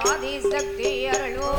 ஆதிசக்தி அருளோ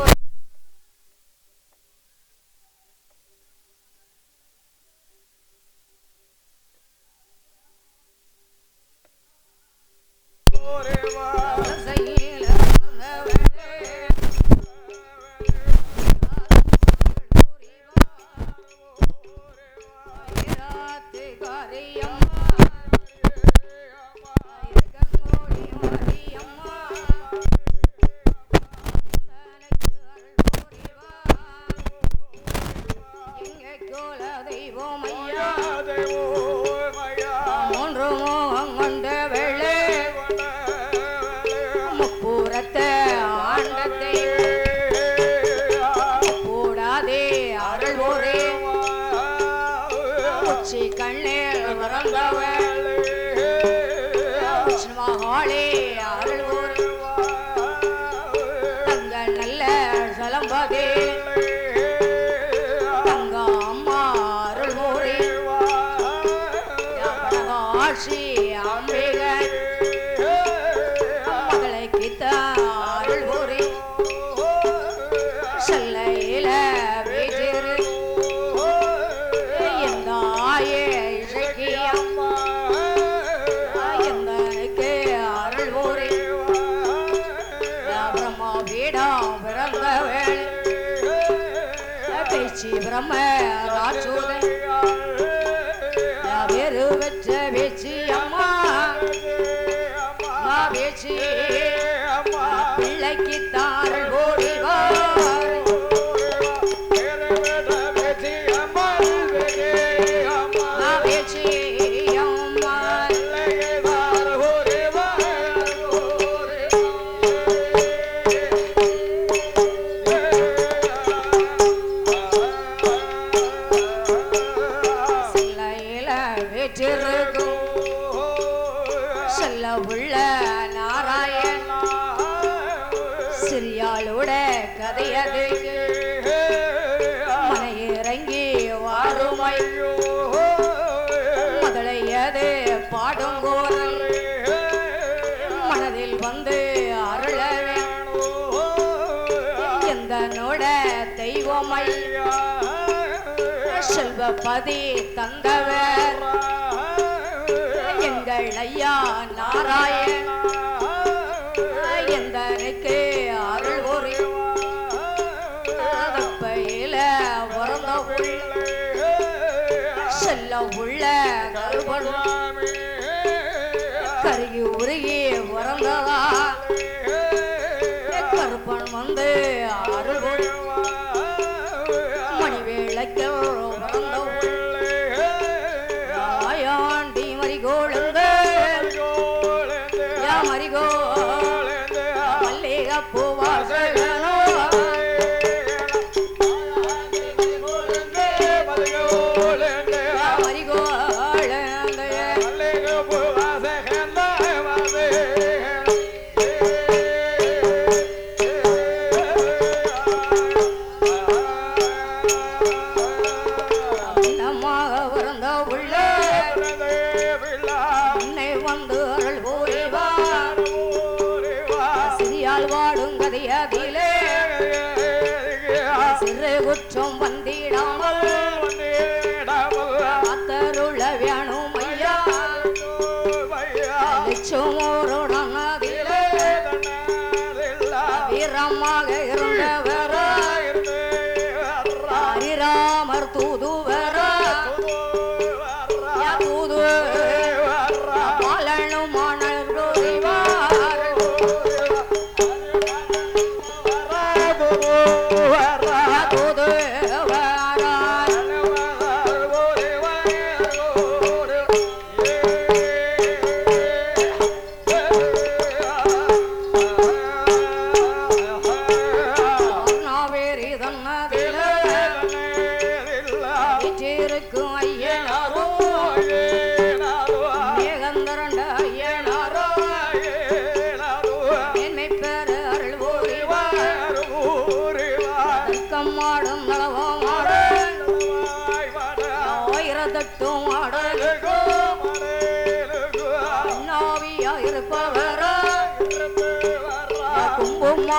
பிரம்ம ராஜோதன் வேறு வச்ச வேச்சி அம்மா வேச்சி பிள்ளைக்கு தாரல் ஓடிவார் வேச்சி அம்மா செல்ல உள்ள நாராயண சிறியாளோட கதையது மனையிறங்கி வாருமை முதலையது பாடுங்கோரல் மனதில் வந்து அருளவே எந்த நோட தெய்வமை செல்வபதி தந்தவர் எங்கள் ஐயா நாராயண எந்தனுக்கு அருள் ஒரு பையில உறந்த செல்ல உள்ள கருகி உருகி உறந்ததா கருப்பன் வந்து அருள் மணிவேளைக்கு உறந்த ஆயாண்டி மறிகோளுங்க மறிகோ மல்லிகை பூவாசகனோ குற்றம் வந்திடாமல் அத்தருள வேணும் ஐயா லட்சுமோருடன் வீரமாக இருந்தவர் ஹரிராமர் தூதுவர் தூது பாலனுமான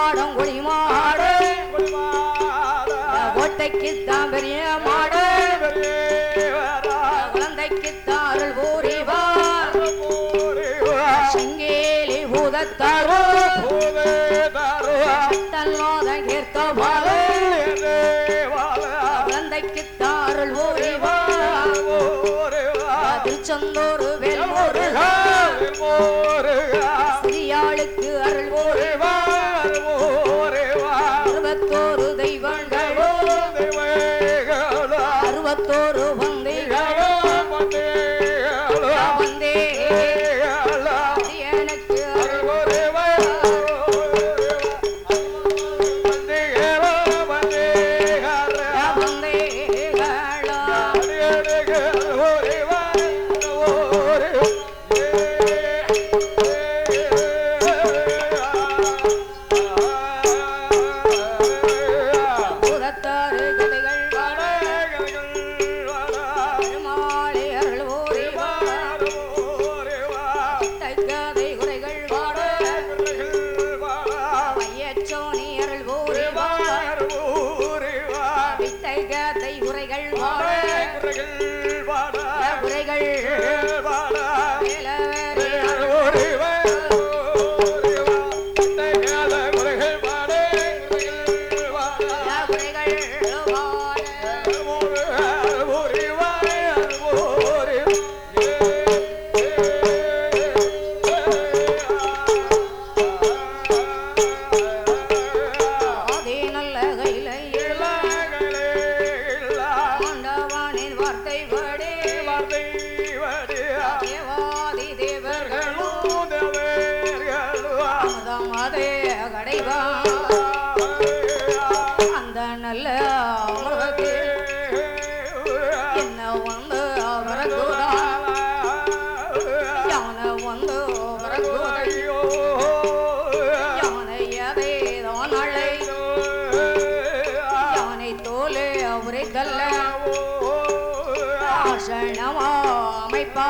மாடம் குடி மாடு கோட்டைக்குத்தான் பெரிய மாடு குழந்தைக்குத்தான் அருள் பூரிவார் செங்கேலி பூதத்தாரோ தன்னோதம் கீர்த்த பாரு குழந்தைக்குத்தான் அருள் பூரிவார் திருச்செந்தூர் வேல்முருகா சிறியாளுக்கு அருள் பூரிவார் 61 தெய்வங்களோ 61 வந்தைகளோ வந்தே எனக்கு அருள் பூரிவார் அந்த நல்ல என்ன வந்து வரகுதா யானை வந்து வரகுதையோ யானை எதைதான் அழை யானை தோலே உரைத்தல்ல ஆசனமா அமைப்பா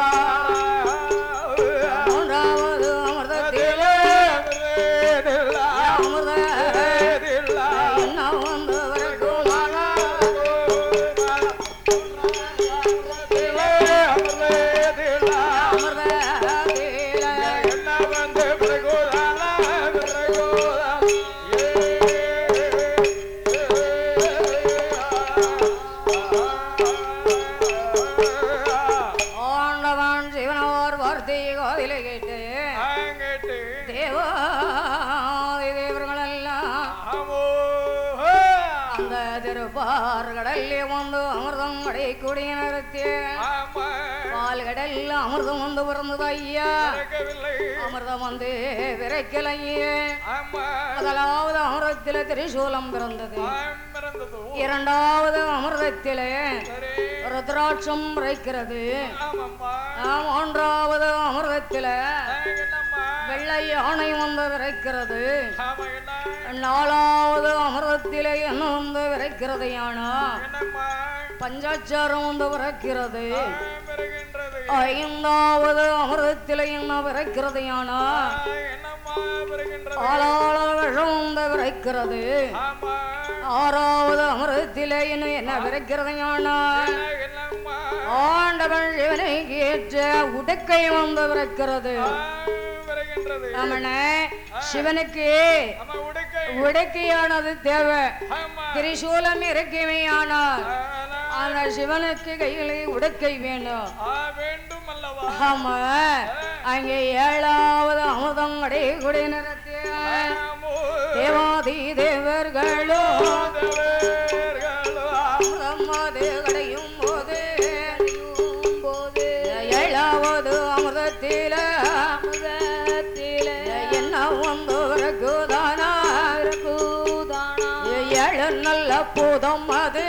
திருப்பார்கடல்லே வந்து அமிர்தம் அடை கூடிய நிறுத்திய பால்கடல் அமிர்தம் வந்து பிறந்தது ஐயா அமிர்தம் வந்து விரைக்கலையே முதலாவது அமிர்தத்திலே திரிசூலம் பிறந்தது இரண்டாவது அமிர்தத்திலே ருத்ராட்சம் பிறக்கிறது மூன்றாவது அமிர்தத்திலே வெள்ளை யானை வந்து விரைக்கிறது நாலாவது அமிர்தத்திலே என்ன வந்து விரைக்கிறது யானா பஞ்சாச்சாரம் வந்து விரைக்கிறது ஐந்தாவது அமிர்தத்திலே என்ன விரைக்கிறது யானா ஆளாள விஷம் வந்து விரைக்கிறது ஆறாவது அமிர்தத்திலே என்ன விரைக்கிறது யானா ஆண்டவன் சிவனை ஏற்ற உடுக்கை வந்து விரைக்கிறது சிவனுக்கு உடைக்கையானது தேவை திரிசூலம் இறக்கிமையானால் ஆனா சிவனுக்கு கையிலே உடைக்கை வேணும் ஆமா அங்கே ஏழாவது அமுதம் அடையக்கூடிய நிறத்திய தேவாதி தேவர்களோ அமுதம் கடையும் போது ஏழாவது அமுதத்தில நல்ல பூதம் அது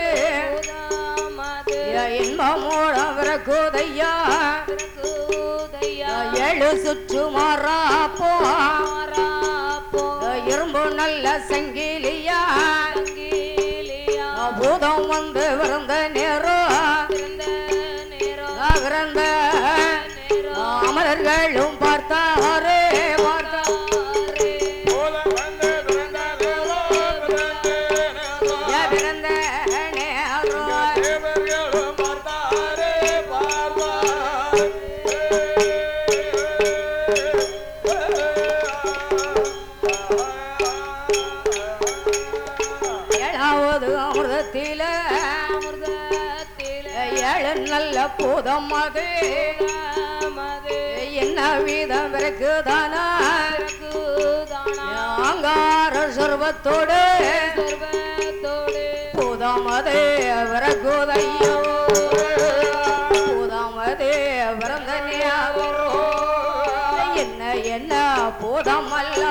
இன்பமோடவரகுதையா ஏழு சுற்று மாறாப்போ இரும்பு நல்ல சங்கிலியா பூதம் வந்து விருந்த நேரம் விருந்த அமரர்களும் பார்த்தாரே பார்த்தாரே அமிர்தத்தில ஏழு நல்ல பூதம் அது என்ன வீதம் இருக்குதானா அங்கார சர்வத்தோடு பூதம் அது விறகுதையோ பூதம் அது விரந்தனியாவோ என்ன என்ன பூதம் அல்ல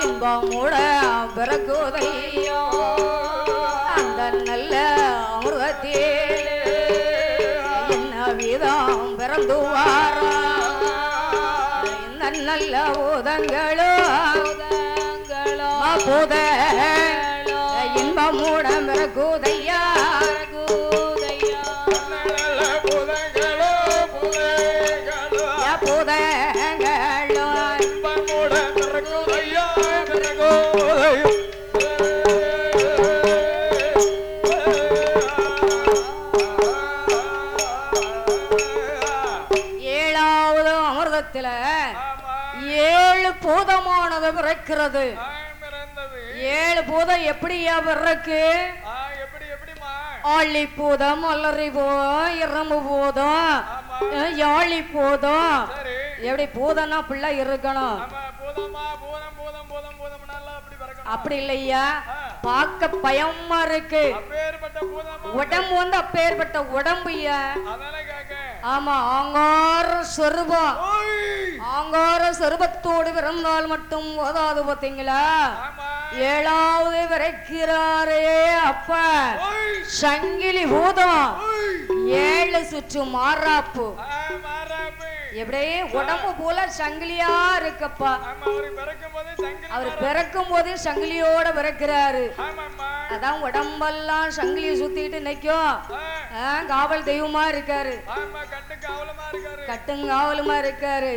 இன்பமுட விறகுதையோ அந்த நல்ல அமிர்தத்தில் என்ன வீதம் பிறந்துவாரா இந்த நல்ல பூதங்களோ பூத இன்பமுட விறகுதையா ஏழாவது அமிர்தத்தில ஏழு பூதமானது பிறக்கிறது ஏழு பூதம் எப்படியா பிறக்கு ஆழி பூதம் அல்லறி பூதம் இரம்பு பூதம் யாழி பூதம் எப்படி பூதம்னா பிள்ளை இருக்கணும் அப்படி இல்லையா பார்க்க பயமா இருக்கு உடம்பு வந்து அப்பேற்பட்ட உடம்புயா ஆமா ஆங்கார சொருபம் ஆங்கார சொருபத்தோடு பிறந்தால் மட்டும் போதாது பாத்தீங்களா ஏழாவது விரைக்கிறாரே அப்ப சங்கிலி பூதம் ஏழு சுற்று மாறாப்பு எப்படி உடம்பு போல சங்கிலியா இருக்கப்பா அவர் பிறக்கும் போதே சங்கிலியோட பிறக்கிறாரு அதான் உடம்பெல்லாம் சங்கிலிய சுத்திட்டு நிக்கும் காவல் தெய்வமா இருக்காரு கட்டுங்காவலுமா இருக்காரு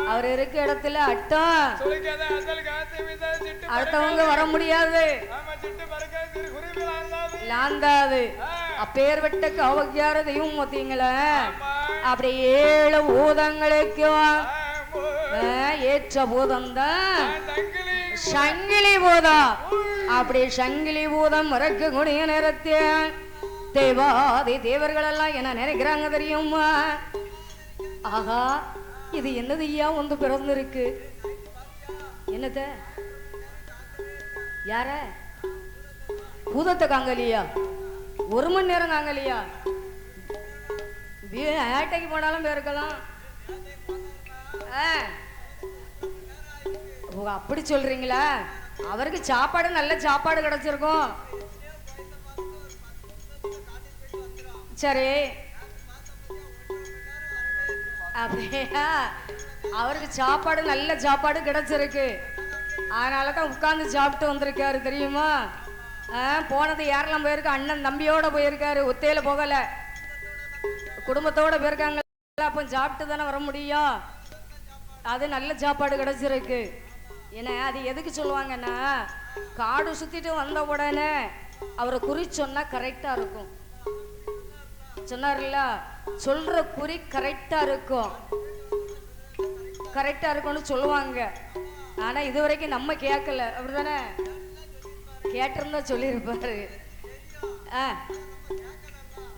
அவர் இருக்க இடத்துல அட்டம் அடுத்தவங்க வர முடியாது லாந்தாது அப்பேர்பட்ட காவல்கார தெய்வம் பார்த்தீங்களா அப்படி ஏழு பூதங்களுக்கும் ஏற்ற பூதம் தான் சங்கிலி பூதம் அப்படி சங்கிலி பூதம் மறக்கக்கூடிய நேரத்தில் தேவாதி தேவர்கள் எல்லாம் என்ன நினைக்கிறாங்க தெரியுமா ஆஹா இது என்னது ஐயா வந்து பிறந்திருக்கு என்னத யார பூதத்தை காங்கலியா ஒரு மணி நேரம் காங்கலியா ஏட்டைக்கு போனாலும் போயிருக்கலாம் அப்படி சொல்றீங்களா அவருக்கு சாப்பாடு நல்ல சாப்பாடு கிடைச்சிருக்கும் சரி அப்படியா அவருக்கு சாப்பாடு நல்ல சாப்பாடு கிடைச்சிருக்கு அதனாலதான் உட்கார்ந்து சாப்பிட்டு வந்திருக்காரு தெரியுமா போனது யாரெல்லாம் போயிருக்கு அண்ணன் தம்பியோட போயிருக்காரு ஒத்தையில போகல குடும்பத்தோட போயிருக்காங்க அப்ப சாப்பிட்டு தானே வர முடியும் அது நல்ல சாப்பாடு கிடைச்சிருக்கு ஏன்னா அது எதுக்கு சொல்லுவாங்கன்னா காடு சுத்திட்டு வந்த உடனே அவரை குறி சொன்னா கரெக்டா இருக்கும் சொன்னார்ல சொல்ற குறி கரெக்டா இருக்கும் கரெக்டா இருக்கும்னு சொல்லுவாங்க ஆனா இதுவரைக்கும் நம்ம கேட்கல அப்படிதானே கேட்டிருந்தா சொல்லியிருப்பாரு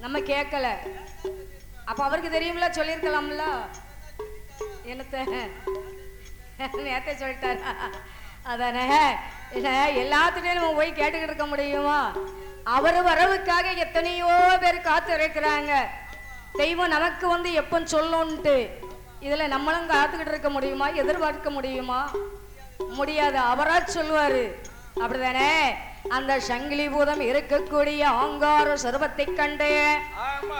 நம்ம கேட்கல அப்ப அவருக்கு தெரியும்ல சொல்லியிருக்கலாம்ல என்னத்த நேத்த சொல்லிட்டாரா அதானே எல்லாத்துட்டையும் நம்ம போய் கேட்டுக்கிட்டு இருக்க முடியுமா அவர் வரவுக்காக எத்தனையோ பேர் காத்து இருக்கிறாங்க தெய்வம் நமக்கு வந்து எப்ப சொல்லணும்ட்டு இதுல நம்மளும் காத்துக்கிட்டு இருக்க முடியுமா எதிர்பார்க்க முடியுமா முடியாது அவரா சொல்லுவாரு அப்படிதானே அந்த சங்கிலி பூதம் இருக்கக்கூடிய ஆங்கார சர்வத்தை கண்டு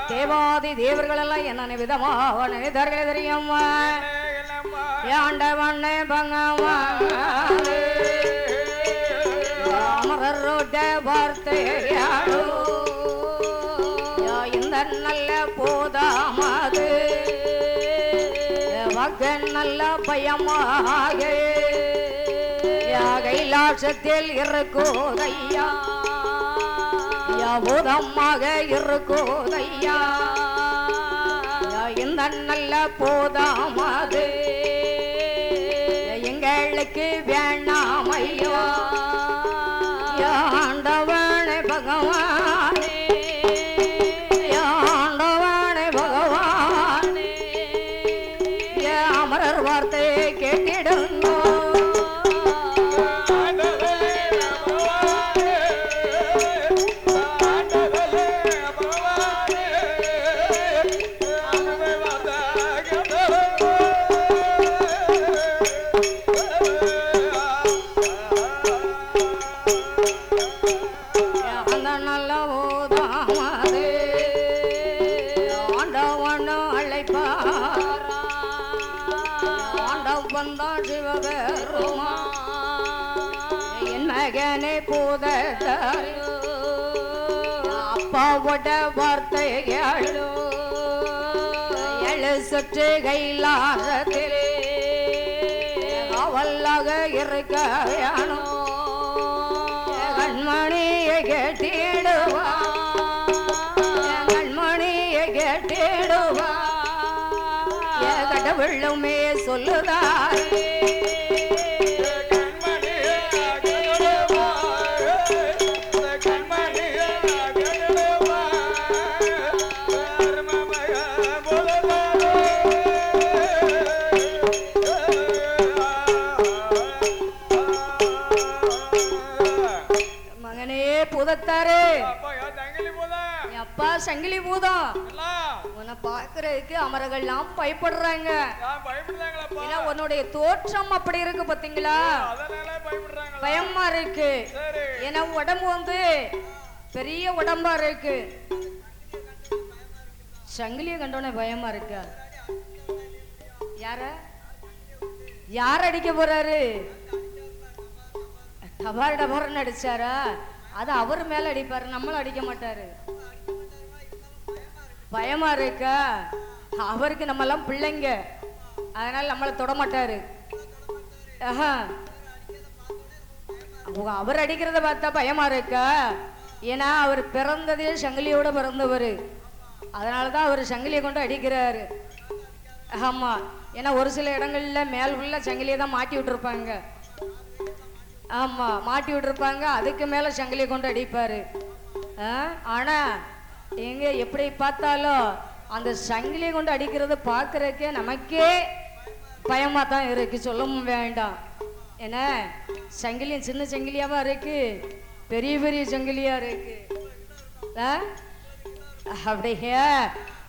தேவாதி தேவர்கள் எல்லாம் என்ன விதமா நினைத்தார்களே தெரியுமா ஆண்டவண்ணே பங்கவான் அமரோட வார்த்தையாடோ இந்த நல்ல போதாமது மகன் நல்ல பயமாக கைலாசத்தில் இருக்கோதையா பூதமாக இருக்கோதையா இந்த நல்ல போதாமது எங்களுக்கு வேணாமையோ ஆண்டவனை பெருமா என் மகனை பூதத்தாரு அப்பாவோட வார்த்தைகளோ எழு சுற்று கைலாசத்திலே அவல்லாக இருக்க வேணும் கண்மணியை கேட்டிடுவா கண்மணியை கேட்டிடுவா கடவுளுமே சொல்லுதாரே அப்பா சங்கிலி பூதம் உன்னை பாக்குறதுக்கு அமரர்கள்லாம் பயப்படுறாங்க. ஏன்னா உன்னுடைய தோற்றம் அப்படி இருக்கு பாத்தீங்களா, பயமா இருக்கு. ஏன்னா உடம்பு வந்து பெரிய உடம்பா இருக்கு. சங்கிலிய கண்டோன்னே பயமா இருக்கு. யார அடிக்க போறாரு? டபார்னு அடிச்சாரா? அது அவர் மேல அடிப்பாரு, நம்மள அடிக்க மாட்டாரு. பயமா இருக்கா? அவருக்கு நம்ம எல்லாம் பிள்ளைங்க, அதனால நம்மள தொட மாட்டாரு. அவர் அடிக்கிறத பார்த்தா பயமா இருக்கா? ஏன்னா அவர் பிறந்ததே சங்கிலியோட பிறந்தவர், அதனாலதான் அவர் சங்கிலியை கொண்டு அடிக்கிறாரு. ஆமா, ஏன்னா ஒரு சில இடங்கள்ல மேல் உள்ள சங்கிலியை தான் மாட்டி விட்டுருப்பாங்க. ஆமா, மாட்டி விட்டுருப்பாங்க, அதுக்கு மேல சங்கிலியை கொண்டு அடிப்பாரு. ஆனா எங்க எப்படி பார்த்தாலும் அந்த சங்கிலியை கொண்டு அடிக்கிறது பார்க்கறதுக்கே நமக்கே பயமா தான் இருக்கு, சொல்லவும் வேண்டாம். ஏன்னா சங்கிலியும் சின்ன சங்கிலியாவா இருக்கு, பெரிய பெரிய சங்கிலியா இருக்கு. அப்படிங்க,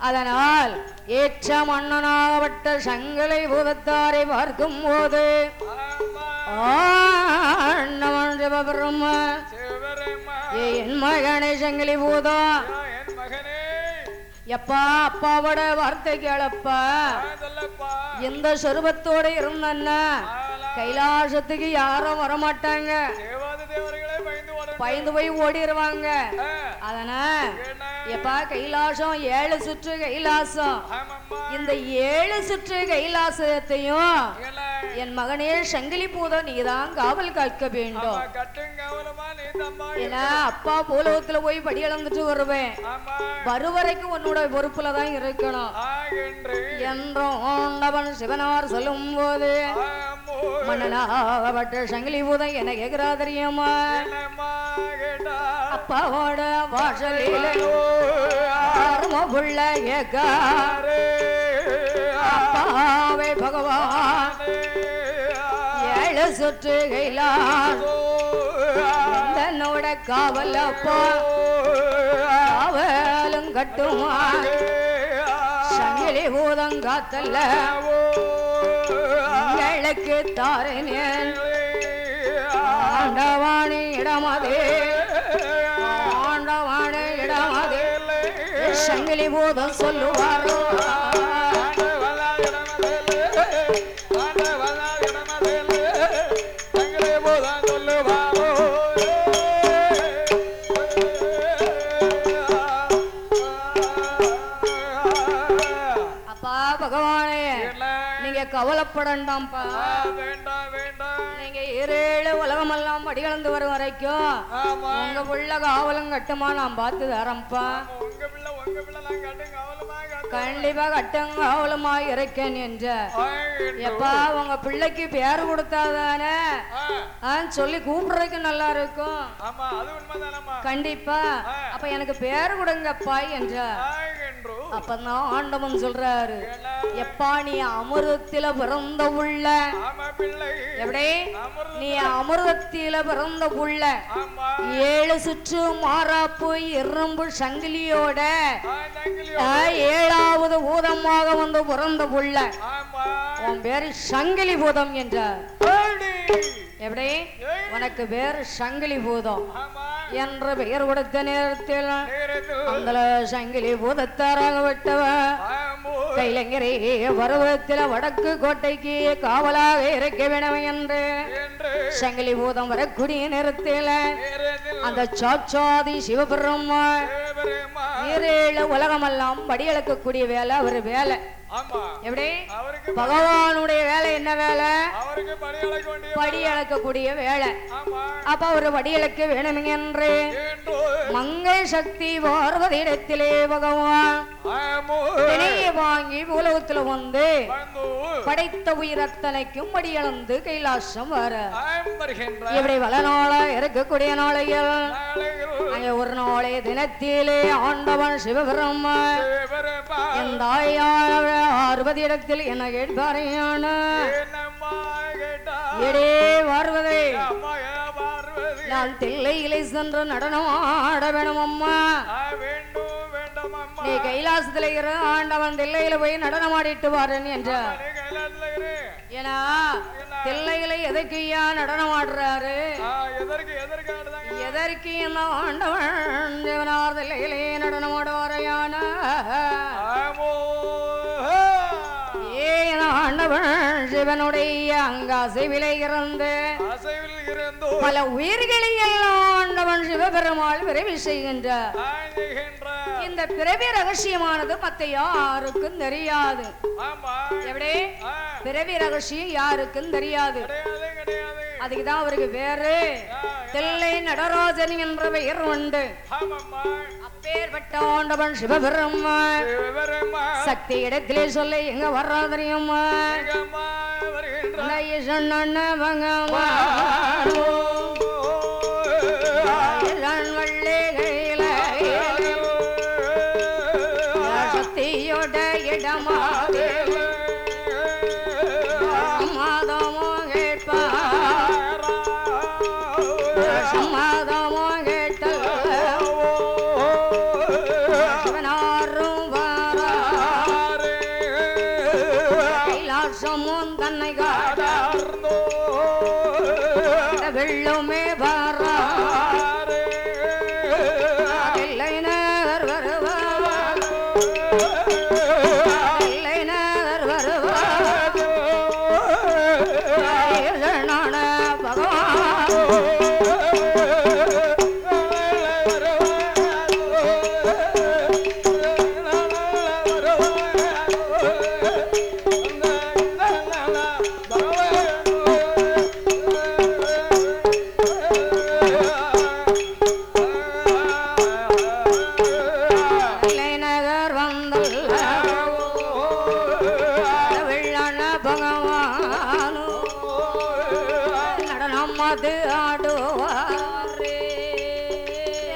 அதனால் ஏற்ற மன்னனாகப்பட்ட சங்கிலி பூதத்தாரை பார்க்கும் போது என் மகனை சங்கிலி பூதம், எப்பா அப்பாவோட வார்த்தை கேளப்பா. எந்த சொருபத்தோட இருந்தன்னா கைலாசத்துக்கு யாரும் வரமாட்டாங்க, பயந்து போய் ஓடிடுவாங்க. அதனால் எப்பா கைலாசம் 7 சுற்று கைலாசம், இந்த 7 சுற்று கைலாசத்தையும் என் மகனே சங்கிலி பூதம் நீதான் காவல் காக்க வேண்டும். ஏன்னா அப்பா பூலோகத்துல போய் படி இழந்துட்டு வருவேன், வருவரைக்கும் உன்னோட பொறுப்புல தான் இருக்கணும் என்றவன் சிவனார் சொல்லும் போது மன்னனாகப்பட்ட சங்கிலி பூதம் என்ன கேக்குறா தெரியுமா? அப்பாவோட வாசலில புள்ள கேக்காரு, அப்பாவை பகவான் 7 சுற்று கைலாசம் தன்னோட காவல் அப்பா காவலும் கட்டுமா சங்கிலி பூதம் காத்தல்ல உங்களுக்கு தாரேன் ஆண்டவாணி இடமதே, ஆண்டவாணி இடமதே சங்கிலி பூதம் சொல்லுவாரோ. அப்பா பகவானே, நீங்க கவலைப்படண்டாம்ப்பா, நீங்க 7 உலகமெல்லாம் படிகளந்து வரும் வரைக்கும் உங்க புள்ள காவலும் கட்டுமா நான் பார்த்து தரேன்ப்பா. கண்டிப்பா கட்டும் காவலமா இருக்கேன் என்ற எப்பா உங்க பிள்ளைக்கு பேரு கொடுத்தாதானே சொல்லி கூப்பிடுறதுக்கு நல்லா இருக்கும். கண்டிப்பா அப்ப எனக்கு பேரு கொடுங்கப்பா என்ற அப்பதான் ஆண்டவன் சொல்றாரு, எப்பா நீ அமிர்தத்தில பிறந்த உள்ள, எப்படி நீ அமிர்தத்தில பிறந்த உள்ள 7 சுற்று மாறாப்பு இரும்பு சங்கிலியோட 7வது பூதமாக வந்து பிறந்த புள்ள, உன் பேரு சங்கிலி பூதம் என்றார். எப்படி உனக்கு பேரு சங்கிலி பூதம் என்று பெயர் கொடுத்த நேரத்தில் அந்த சங்கிலி பூதத்தாராக விட்டவன் கைலங்கரே பருவத்தில் வடக்கு கோட்டைக்கு காவலாக இருக்க வேண்டும் என்று சங்கிலி பூதம் வரக்கூடிய நேரத்தில் அந்த சாட்சாதி சிவபெருமா உலகமெல்லாம் படி அளக்கக்கூடிய வேலை அவர் வேலை. எப்படி பகவானுடைய வேலை என்ன வேலை? படி அளக்கக்கூடிய வேலை. அப்ப ஒரு படி அளக்க வேணும் என்று மங்கை சக்தி பார்வதி இடத்திலே பகவான் வாங்கி உலகத்துல வந்து படைத்த உயிர் அத்தனைக்கும் படி அளந்து கைலாசம் வர இப்படி வள நாளா இருக்கக்கூடிய நாளையில் ஒரு நாளைய தினத்திலே ஆண்டவன் சிவபெருமா இந்த 60 இடத்தில் என்ன கேட்பாரையான எடே பார்வதி நான் தில்லையிலே சென்று நடனம் ஆட வேணும் அம்மா. நீ கைலாசத்துல இரு, ஆண்டவன் தில்லையில போய் நடனம் ஆடிட்டு வாரன் என்ற. ஏன்னா தில்லையில எதற்கு நடனம் ஆடுறாரு? எதற்கு என்ன ஆண்டவன் தேவனார் தில்லையிலே நடனம் ஆடுவாரையான ஆண்டவன் சிவனுடைய அங்காசைவிலே இருந்து பல உயிர்களை எல்லாம் ஆண்டவன் சிவபெருமாள் விரைவி செய்கின்றார். இந்த பிறவி ரகசியமானது மத்த யாருக்கும் தெரியாது. எப்படி பிறவி ரகசியம் யாருக்கும் தெரியாது. அதுக்குதான் அவருக்கு வேறு தில்லை நடராஜன் என்ற பெயர் உண்டு. அப்பேற்பட்ட ஆண்டவன் சிவபெருமா சக்தி இடத்திலே சொல்ல எங்க வர்றா தெரியுமா? சக்தியோட இடமா சமாதமோ கேட்பா சமாதமோ கேட்ட சிவனாரும் வாரே கைலாசமும் தன்னை காட்ட வெள்ளமே வாரா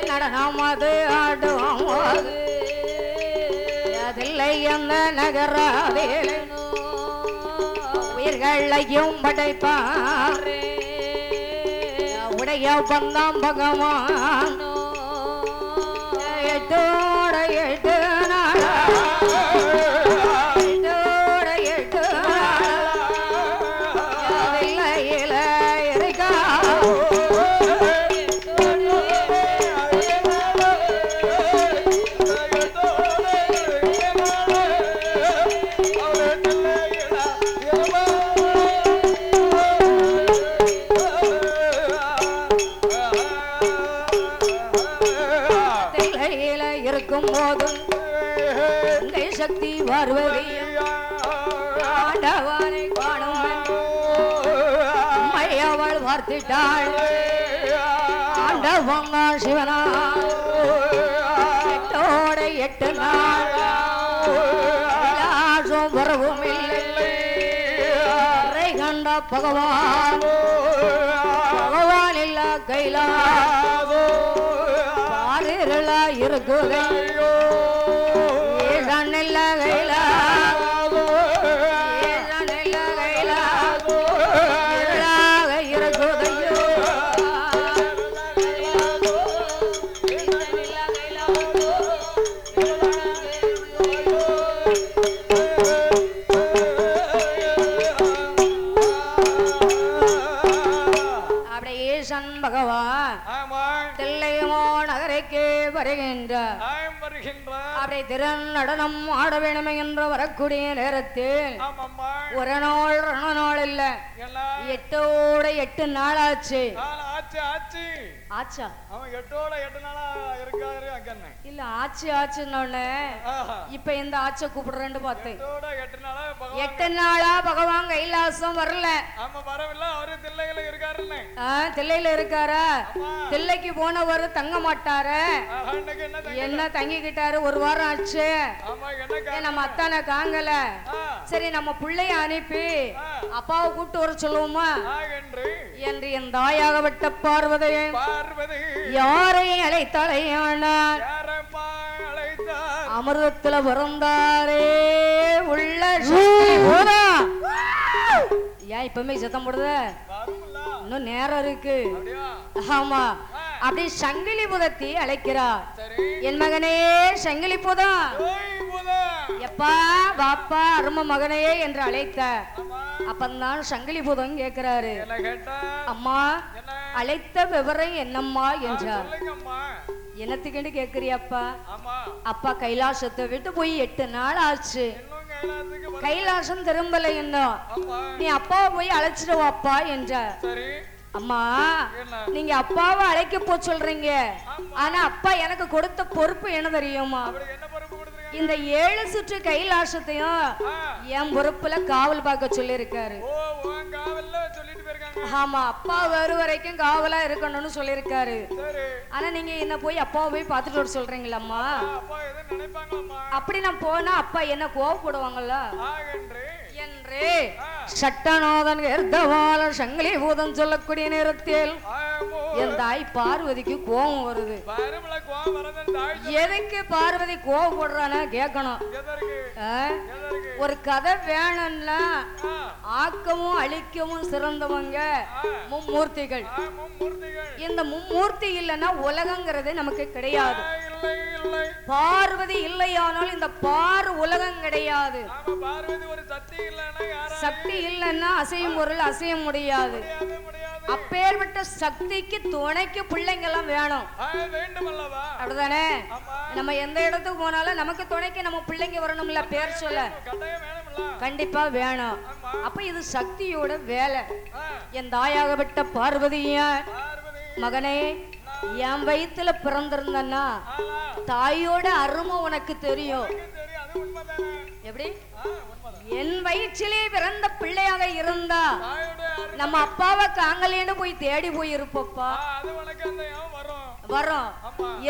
நடனமது ஆடுவோம் அதில்லை அந்த நகராதில் உயிர்களையும் படைப்பார் உடைய பந்தாம் பகவான் எட்டோட எட்டு நாளா இருக்கும் போது சக்தி பார்வதி ஆண்டவனை காணும் அவள் வார்த்திட்டாள். ஆண்டவன் சிவனா 8 நாள் வரவும் இல்லை கண்ட பகவான் பகவான் இல்ல கைலாசா இருக்குது இல்ல கைலாச இருக்குதையோ பகவான் தில்லையமோ நகரைக்கு வருகின்றார். அப்படி திறன் நடனம் ஆட வேணுமே என்று வரக்கூடிய நேரத்தில் ஒரு நாள் 2 நாள் இல்ல 8 8 நாள் ஆச்சு. ஆச்சா அவன் 8 நாளா இருக்காரு அங்கன்னு இல்ல ஆச்சு ஆச்சுன்னு இப்ப இந்த ஆச்சை கூப்பிடுறேன்னு பார்த்தேன். 8 நாளா பகவான் கைலாசம் வரல. ஆமா வரவில்லை. அவரு தில்லையில இருக்காருன்னு. தில்லையில இருக்காரா? தில்லைக்கு போனவர் தங்க மாட்டாரு. என்ன தங்கிக்கிட்டாரு? 1 வாரம் ஆச்சு. நம்ம அத்தானை காங்கல. சரி நம்ம பிள்ளைய அனுப்பி அப்பாவை கூப்பிட்டு வர சொல்லுவோமா என்று என் தாயாகப்பட்ட பார்வதி யாரை அழைத்தாலையானார் அமிர்தத்துல பிறந்தாரே உள்ள ஏன் இப்பவுமே சத்தம் போடுத? இன்னும் நேரம் இருக்கு. ஆமா அப்படி சங்கிலி புதத்தி அழைக்கிறார். என் மகனே சங்கிலி புதம் எப்பா பாப்பா அரும மகனே என்று அழைத்த அப்பந்தான் சங்கிலி புதம் கேட்கிறாரு. அம்மா அழைத்த விவரம் என்னம்மா என்றார். என்னத்துக்கு கேக்குறியப்பா? அப்பா கைலாசத்தை விட்டு போய் 8 நாள் ஆச்சு. கைலாசம் திரும்பல இன்னும். நீ அப்பாவை போய் அழைச்சிட்டு வாப்பா என்றார். அம்மா நீங்க அப்பாவை அழைக்க போ சொல்றீங்க. ஆனா அப்பா எனக்கு கொடுத்த பொறுப்பு என்ன தெரியுமா? இந்த 7 சுற்று கைலாசத்தையும் என் பொறுப்புல காவல் பார்க்க சொல்லி இருக்காரு. ஆமா அப்பா வரு வரைக்கும் காவலா இருக்கணும்னு சொல்லிருக்காரு. ஆனா நீங்க என்ன போய் அப்பாவை போய் பார்த்துட்டு வர சொல்றீங்களம்மா? அப்படி நான் போனா அப்பா என்ன கோவப்படுவாங்கல்ல என்று சட்டநாதன் எர்தவால சங்கிலி பூதம் சொல்லக்கூடிய நேரத்தில் என் தாய் பார்வதிக்கு கோபம் வருது. எதுக்கு பார்வதி கோவப்படுறான கேட்கணும். ஒரு கதை வேணும்னா ஆக்கவும் அழிக்கவும் சிறந்தவங்க மும்மூர்த்திகள். இந்த மும்மூர்த்தி இல்லைன்னா உலகங்கிறது நமக்கு கிடையாது. பார்வதி இல்லையானால் இந்த பார் உலகம் கிடையாது. சக்தி இல்லைன்னா அசையும் பொருள் அசைய முடியாது. அப்பேற்பட்ட சக்திக்கு துணைக்கு பிள்ளைங்க எல்லாம் வேணும். அப்படிதானே? நம்ம எந்த இடத்துக்கு போனாலும் நமக்கு துணைக்கு நம்ம பிள்ளைங்க வரணும்ல, பேர் சொல்ல கண்டிப்பா வேணும். அப்ப இது சக்தியோட வேலை. என் தாயாகப்பட்ட பார்வதியா மகனே என் வயிற்றுல பிறந்திருந்தன்னா தாயோட அருமை உனக்கு தெரியும். எப்படி? என் வயிற்றிலே பிறந்த பிள்ளையாக இருந்தா நம்ம அப்பாவை காங்கலேன்னு போய் தேடி போய் இருப்பப்பா வரும்.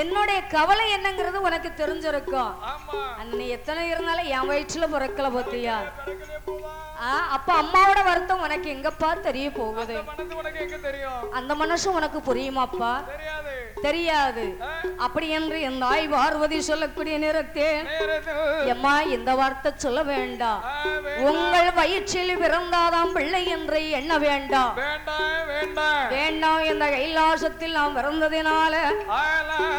என்னுடைய கவலை என்னங்கிறது உனக்கு தெரிஞ்சிருக்கும். நீ எத்தனை இருந்தாலும் என் வயிற்றுல பிறக்கல பத்தியா? அப்ப அம்மாவோட வருத்தம் உனக்கு எங்கப்பா தெரிய போகுது? அந்த மனசு உனக்கு புரியுமாப்பா? தெரியாது. அப்படி என்று என் தாய் பார்வதி சொல்லக்கூடிய நேரத்தில் எம்மா இந்த வார்த்தை சொல்ல வேண்டாம். உங்கள் வயிற்றில் பிறந்தாதாம் பிள்ளை என்று எண்ண வேண்டாம். வேண்டாம். இந்த கைலாசத்தில் நாம் பிறந்ததினால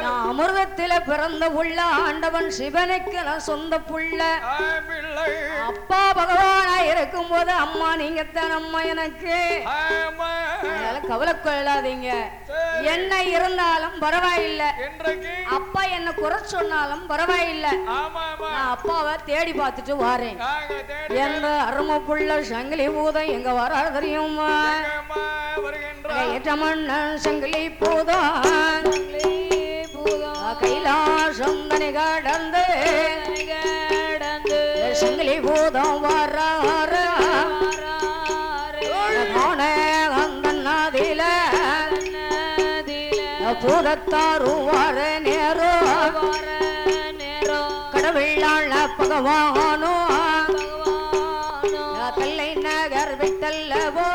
நான் அமிர்தத்தில பிறந்த புள்ள ஆண்டவன் சிவனுக்கு நான் சொந்த புள்ள. அப்பா பகவானா இருக்கும் போது அம்மா நீங்க தான் அம்மா எனக்கு. கவலை கொள்ளாதீங்க. என்ன இருந்தாலும் பரவாயில்லை. அப்பா என்ன குறை சொன்னாலும் பரவாயில்லை. நான் அப்பாவை தேடி பார்த்துட்டு வாரேன் என்ற அருமை புள்ள சங்கிலி பூதம் எங்க வர தெரியுமா? சங்கிலி பூதம் கைலாசம் தனி கடந்து சங்கிலி பூதம் வர நதியில பூதத்தாரும் வர நேரோ கடவுளான பகவானோ தல்லை நகர் விட்டல்லவோ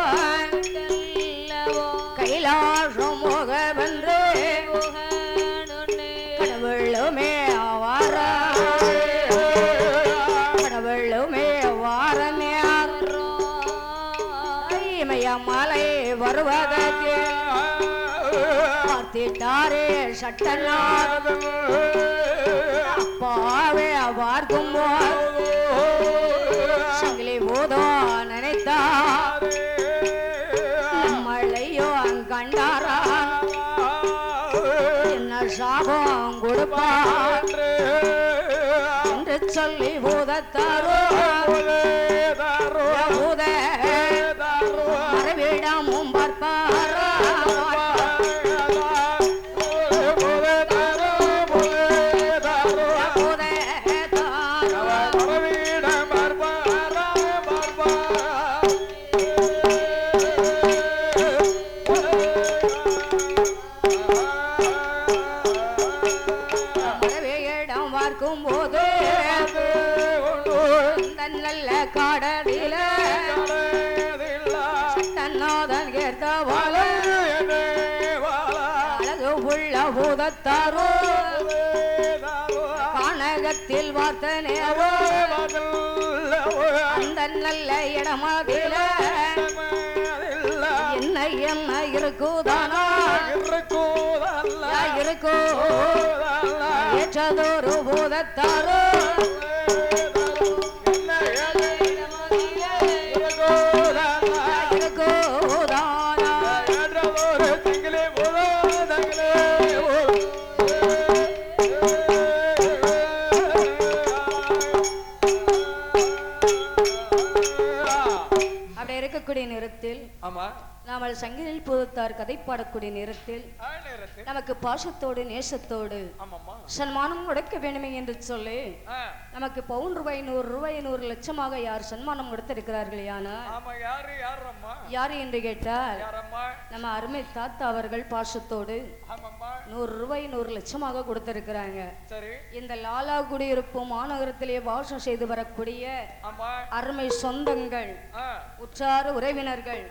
கைலாசம் மோக வந்து கடவுளுமே வார கடவுளுமே வார நேரோ மலை வருவதற்கு பார்த்திட்டாரே சட்டநாத அப்பாவே பார்க்கும் சங்கிலி போதோ நினைத்தார் மழையோ அங்கண்டாரா பார்ப்பார் என்று சொல்லி பூதத்தாரோ பூத மரவிடமும் பார்ப்பார் போது நல்ல காடலில சட்டநாதன் கேட்டவாழ அழகு உள்ள பூதத்தாரோ கானகத்தில் வார்த்த நேரோ அந்த நல்ல இடமாதில என்ன என்ன இருக்குதானா இருக்கோ ஏற்றதொரு பூதத்தாரோ அப்படி இருக்கக்கூடிய நேரத்தில் நாமல் சங்கிலில் பூதத்தார் கதை பாடக்கூடிய நேரத்தில் நமக்கு பாசத்தோடு நேசத்தோடு சன்மானம் கொடுக்க வேண்டுமே என்று சொல்லி நமக்கு பவுன் ரூபாய் 100 லட்சமாக யார் சன்மானம் கொடுத்திருக்கிறார்கள் யாரு என்று கேட்டால் நம்ம அருமை தாத்தா அவர்கள் பாசத்தோடு 100 லட்சமாக கொடுத்திருக்கிறாங்க. இந்த லாலா குடியிருப்பு மாநகரத்திலே வாசம் செய்து வரக்கூடிய அருமை சொந்தங்கள் உற்றார் உறவினர்கள்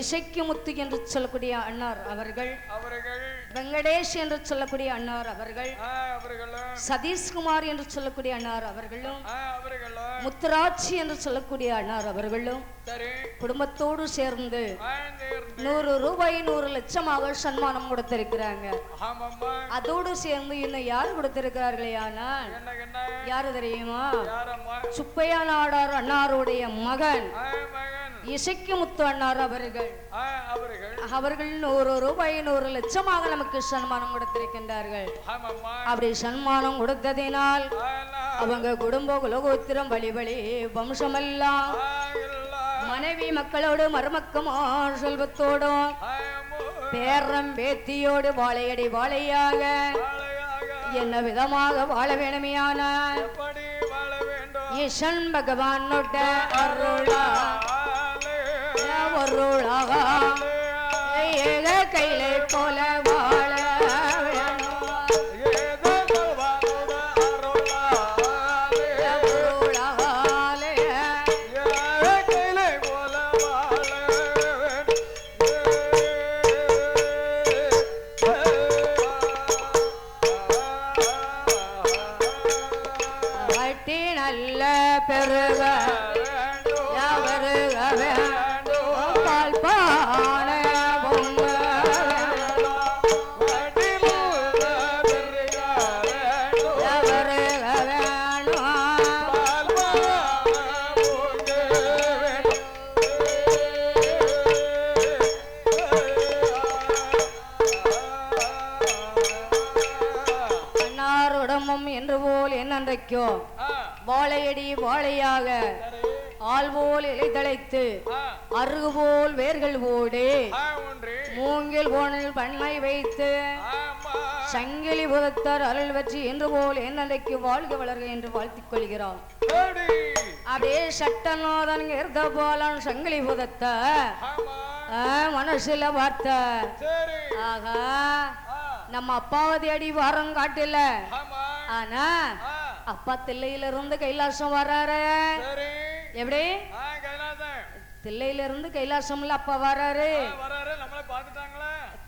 இசைக்கு முத்து என்று சொல்லக்கூடிய அண்ணார் அவர்கள் வெங்கடேஷ் என்று சொல்லக்கூடிய அண்ணார் அவர்கள் சதீஷ்குமார் என்று சொல்லக்கூடிய அண்ணார் அவர்களும் முத்துராட்சி என்று சொல்லக்கூடிய அண்ணார் அவர்களும் குடும்பத்தோடு சேர்ந்து 100 ரூபாய் 100 லட்சமாக சன்மானம் கொடுத்திருக்கிறாங்க. அதோடு சேர்ந்து இன்னும் யார் கொடுத்திருக்கிறார்களே ஆனால் யாரு தெரியுமா? சுப்பையா நாடார் அண்ணாருடைய மகன் இசைக்கு முத்து அண்ணார் அவர்கள் 100 ரூபாய் 100 லட்சமாக நமக்கு சன்மானம் கொடுத்திருக்கின்றார்கள். அப்படி சன்மானம் கொடுத்ததினால் அவங்க குடும்ப குலகோத்திரம் வழி வழி வம்சமெல்லாம் மனைவி மக்களோடு மருமக்கமோ செல்வத்தோடும் பேரம் பேத்தியோடு வாழையடி வாழையாக என்ன விதமாக வாழ வேணுமையான ஈசன் பகவான் அருளாக ஏக கையிலே போல வாழ நல்ல பெருக என்று போல் என்னன்றைக்கோ வாழையடி வாழையாக ஆள்போல் இலை தழைத்து அருகுபோல் வேர்கள் ஓடு மூங்கில் போனில் பண்ணை வைத்து சங்கிலி புதத்தார் அருள் வச்சு என்று போல் என்னன்றைக்கு வாழ்க வளர்க என்று வாழ்த்திக் கொள்கிறோம். அப்படியே சட்டநாதன் இருந்த போலான் சங்கிலி புதத்த மனசுல பார்த்த ஆகா நம்ம அப்பாவதி அடி வாரம் காட்டல, ஆனா அப்பா தில்லையில இருந்து கைலாசம் வர்றாரு. எப்படி தில்லையில இருந்து கைலாசம்ல அப்பா வர்றாரு,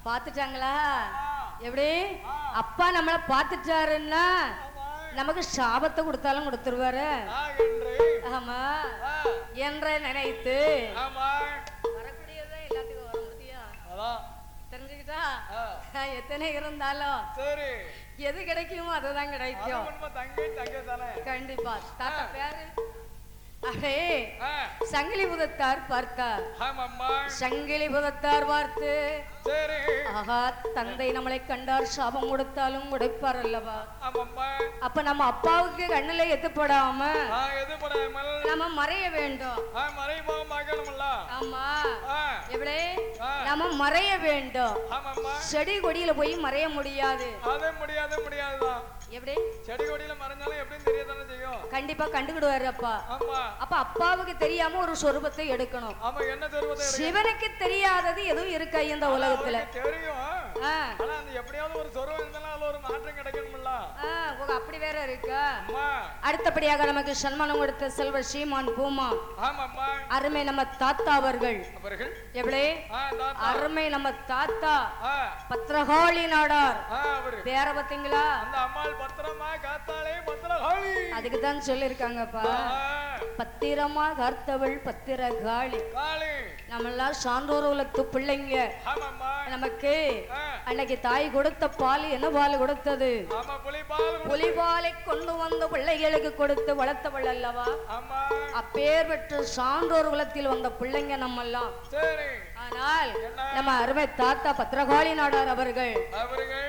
பாத்துட்டாங்களா? எப்படி அப்பா நம்மள பாத்துட்டாருன்னா நமக்கு சாபத்தை கொடுத்தாலும் கொடுத்துருவாரு. ஆமா என்ற நினைத்து வரக்கூடியதே எல்லாத்துக்கும் வர முடியும். தெரிஞ்சுக்கிட்டா எத்தனை இருந்தாலும் எது கிடைக்குமோ அதுதான் கிடைக்கும். கண்டிப்பா. தாத்தா பேரு அரே ஆ, சங்கிலி புதத்தார் பார்த்தார். ஆமாம்மா. சங்கிலி புதத்தார் பார்த்து, சரி. ஆஹா தந்தை நம்மளை கண்டார் சாபம் கொடுத்தாலும் கொடுப்பார் அல்லவா. ஆமாம்மா. அப்ப நம்ம அப்பாவுக்கு கண்ணுல எத்துப்படாம எது படாமல் நம்ம மறைய வேண்டும். மறைமுகம் பார்க்கணும்ல. ஆமா ஆ, எப்படி ஆ. நம்ம மறைய வேண்டும். ஆமாம்மா. செடி கொடியில போய் மறைய முடியாது. அது முடியாதுதான். எப்படி செடி கொடியில மறைஞ்சாலும் எப்படின்னு தெரியத்தானே செய்யும். கண்டிப்பா கண்டுக்கிடுவாரு அப்பா. ஆமா. அப்ப அப்பாவுக்கு தெரியாம ஒரு சொரூபத்தை எடுக்கணும். ஆமா, என்ன தெரியுது? சிவனுக்கு தெரியாதது எதுவும் இருக்கா இந்த உலகத்துல? தெரியும். ஆ, ஆனா அந்த எப்படியாவது ஒரு சொருவம் இருந்தாலும் அதுல ஒரு மாற்றம் கிடைக்கணும்ல. ஆ, உங்க அப்படி வேற இருக்கா? அம்மா. அடுத்தபடியாக நமக்கு சன்மானம் கொடுத்த செல்வ சீமான் பூமா ஆமாம்மா. அருமை நம்ம தாத்தா அவர்கள். அவர்கள் எப்படி தாத்தா. அருமை நம்ம தாத்தா ஆ, பத்திரகாளி நாடார் அவரு பேர பாத்தீங்களா? அந்த அம்மாள் பத்திரமா காத்தாலே பத்திரகாளி. அதுக்கு தான் சொல்லிருக்காங்கப்பா, பத்திரமா காத்தவள் பத்திரகாளி. காளி. நம்ம எல்லாம் சான்றோர் உலகத்து பிள்ளைங்க. ஆமாம்மா. நமக்கு ஆ, அன்னைக்கு தாய் கொடுத்த பால் என்ன பால் கொடுத்தது? ஆமா, புலிபால். புலிபாலை கொண்டு வந்து பிள்ளைகளுக்கு கொடுத்து வளர்த்தவள் அல்லவா. ஆமா. அப்பேர் பெற்று சான்றோர் குலத்தில் வந்த பிள்ளைங்க நம்ம எல்லாம். சரி. ஆனால் நம்ம அருமை தாத்தா பத்திரகாளி நாடார் அவர்கள் அவர்கள்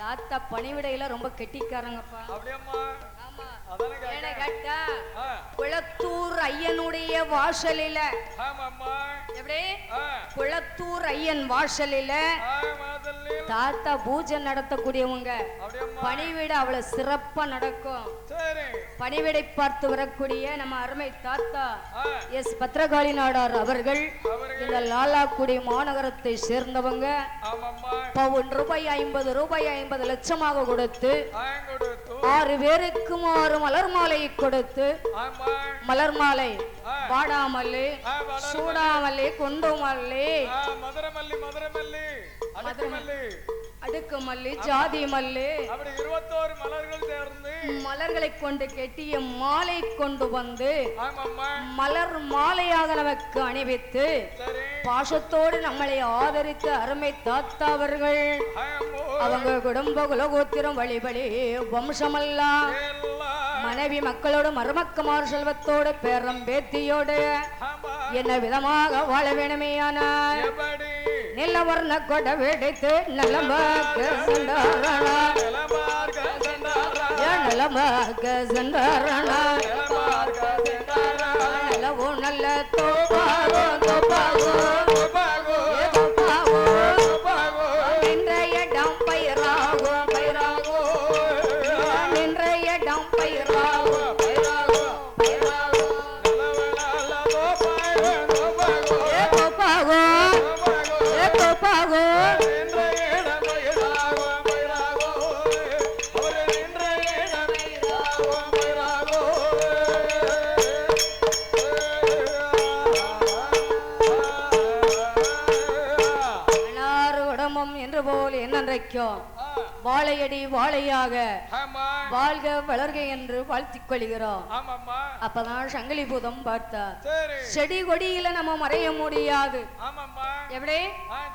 தாத்தா பணிவிடையில ரொம்ப கெட்டிக்காரங்கப்பா. அப்படியம்மா. ஆமா. அதானே ஏன்னு கேட்டேன். கேட்டா குளத்தூர் ஐயனுடைய வாசலில ஆமாம்மா. எப்படி ஆ, குளத்தூர் ஐயன் வாசலில மாதல்லில். தாத்தா பூஜை நடத்தக்கூடியவங்க. அப்படியம்மா. பணிவிடை அவ்வளவு சிறப்பா நடக்கும். சரி. பணிவிடை பார்த்து வரக்கூடிய நம்ம அருமை தாத்தா ஆ, எஸ் பத்திரகாளி நாடார் அவர்கள் அவர்கள் இந்த லாலாக்குடி மாநகரத்தை சேர்ந்தவங்க. ஆமாம்மா. பவுன் ரூபாய் 50 ரூபாய் 50 லட்சமாக கொடுத்து கொடுத்து 6 பேருக்கும் 6 மலர் மாலை கொடுத்து, ஆமா. மலர் மாலை ஆ. வாடாமல்லி வளர்மல்லி. சூடாமல்லி குண்டுமல்லி மதுரமல்லி மதுரமல்லி அடுக்குமல்லி அடுக்கு மல்லி ஜாதி மல்லி அப்படி 21 மலர்கள் சேர்ந்து மலர்களை கொண்டு கெட்டிய மாலை கொண்டு வந்து ஆமாம்மா. மலர் மாலையாக நமக்கு அணிவித்து சரி. பாசத்தோடு நம்மளை ஆதரித்த அருமை தாத்தா அவர்கள் ஆமோ. அவங்க குடும்ப குலகோத்திரம் வழிபடி வம்சமெல்லாம் எல்லாம். மனைவி மக்களோடு மருமக்குமார் செல்வத்தோடு பேரம் பேத்தியோடு ஆமா. என்ன விதமாக வாழ வேணுமேயானால் எப்படி நிலவர்ண கொடை வெடித்து நலமாக சென்றாரணா நிலமார்க்க சென்றாரா. நலமாக சென்றாரணா நிலமார்க்க சென்றாரா. நிலவோ நல்ல தோப்பாகோ தோப்பாகோ கோபாகோ. தோப்பாகோ கோபாகோ. நின்ற இடம் பயிராகோ பயிராகோ நின்ற இடம் பயிராகோ பைராகோ. பயிராகோ நிலவலால கோபாகோ. கோபாகோ. தோப்பாகோ கோபாகோ. தோப்பாகோ நின்ற இடம் பைராகோ. பைராகோ. அவர் நின்ற இடம் பைராகோ. பைராகோ. அனாறு உடம்பும் என்று போல் என்னன்றைக்கும் வாழையடி வாழையாக ஆமா. வாழ்க வளர்க என்று வாழ்த்திக் கொள்கிறோம். ஆமாம்மா. அப்பதான் சங்கிலி பூதம் பார்த்தா சரி. செடி கொடியில நம்ம மறைய முடியாது. ஆமாம்மா. எப்படி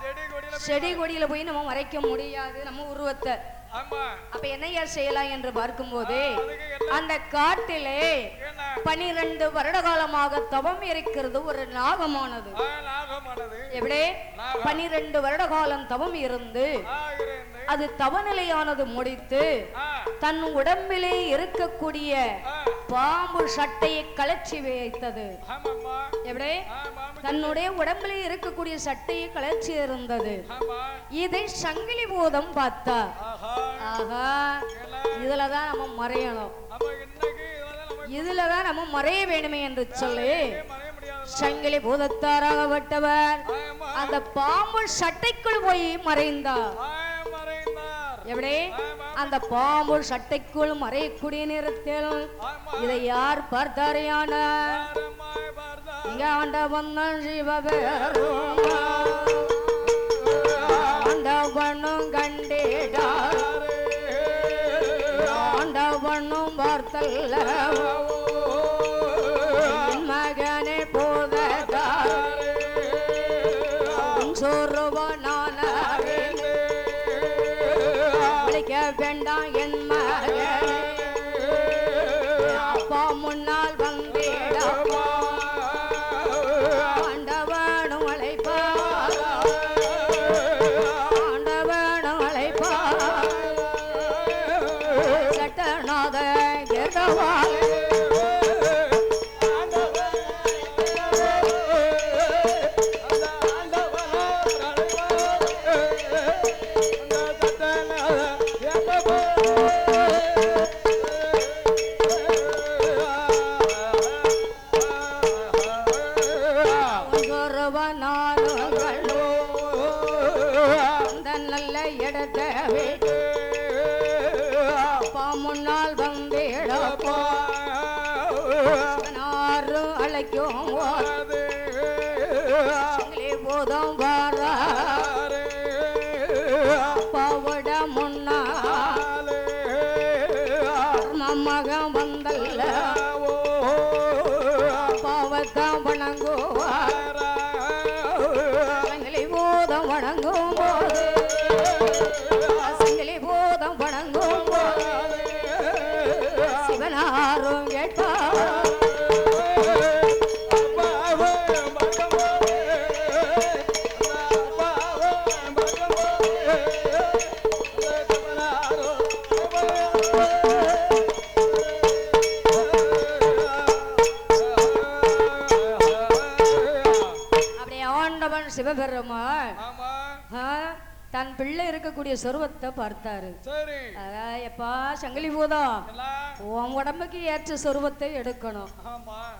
செடி கொடியில செடி கொடியில போய் நம்ம மறைக்க முடியாது நம்ம உருவத்தை. ஆமா. அப்ப என்னையா செய்யலாம் என்று பார்க்கும்போது அதுக்கு என்ன? அந்த காட்டிலே என்ன? 12 வருட காலமாக தவம் இருக்கிறது ஒரு நாகமானது. நாகமானது. எப்படி 12 வருட காலம் தவம் இருந்து இருந்து அது தவநிலையானது முடித்து தன் உடம்பிலே இருக்கக்கூடிய பாம்பு சட்டையை கலற்றி வைத்தது. ஆமாம்மா. எப்படி தன்னுடைய உடம்பிலே இருக்கக்கூடிய சட்டையை கலற்றி இருந்தது. ஆமா. இதை சங்கிலி பூதம் பார்த்தா, ஆஹா. ஆஹா இதுலதான் நம்ம மறையணும், அப்ப இன்னைக்கு இதெல்லாம் நமக்கு இதுலதான் நம்ம மறைய வேணுமே என்று சொல்லி மறைய முடியாது. சங்கிலி பூதத்தாராகப்பட்டவர் ஆமா. அந்த பாம்பு சட்டைக்குள் போய் மறைந்தார். மறைந்தார். எப்படி அந்த பாம்பு சட்டைக்குள் மறையக்கூடிய நேரத்தில் இதை யார் பார்த்தாரையான யாரம்மாய் பார்த்தார்? இங்க ஆண்டவன் சிவபெரும் ஆண்டவனும் கண்டிடார் ஆண்டவனும் பார்த்தல்ல என் மகனே போதத்தார் சொருவனான விழிக்க வேண்டாம் என் மகனே அப்பா முன்னால் வந்தே நல்ல இடத்த விட்டு அப்பா முன்னால் வந்தேடப்பா நாரும் அழைக்கும் போதும் வாரா அப்பாவோட முன்னால் மகன் வந்தல்ல அப்பாவைத்தான் வணங்குவார் போதம் வணங்கும் போது சங்கிலி போதம் வணங்கும் போது சிவனாரும் கேட்பார் சிவபெருமான் தன் பிள்ளை இருக்கக்கூடிய சொருவத்தை பார்த்தாரு. எப்பா சங்கிலி பூதம் உன் உடம்புக்கு ஏற்ற சொருவத்தை எடுக்கணும்,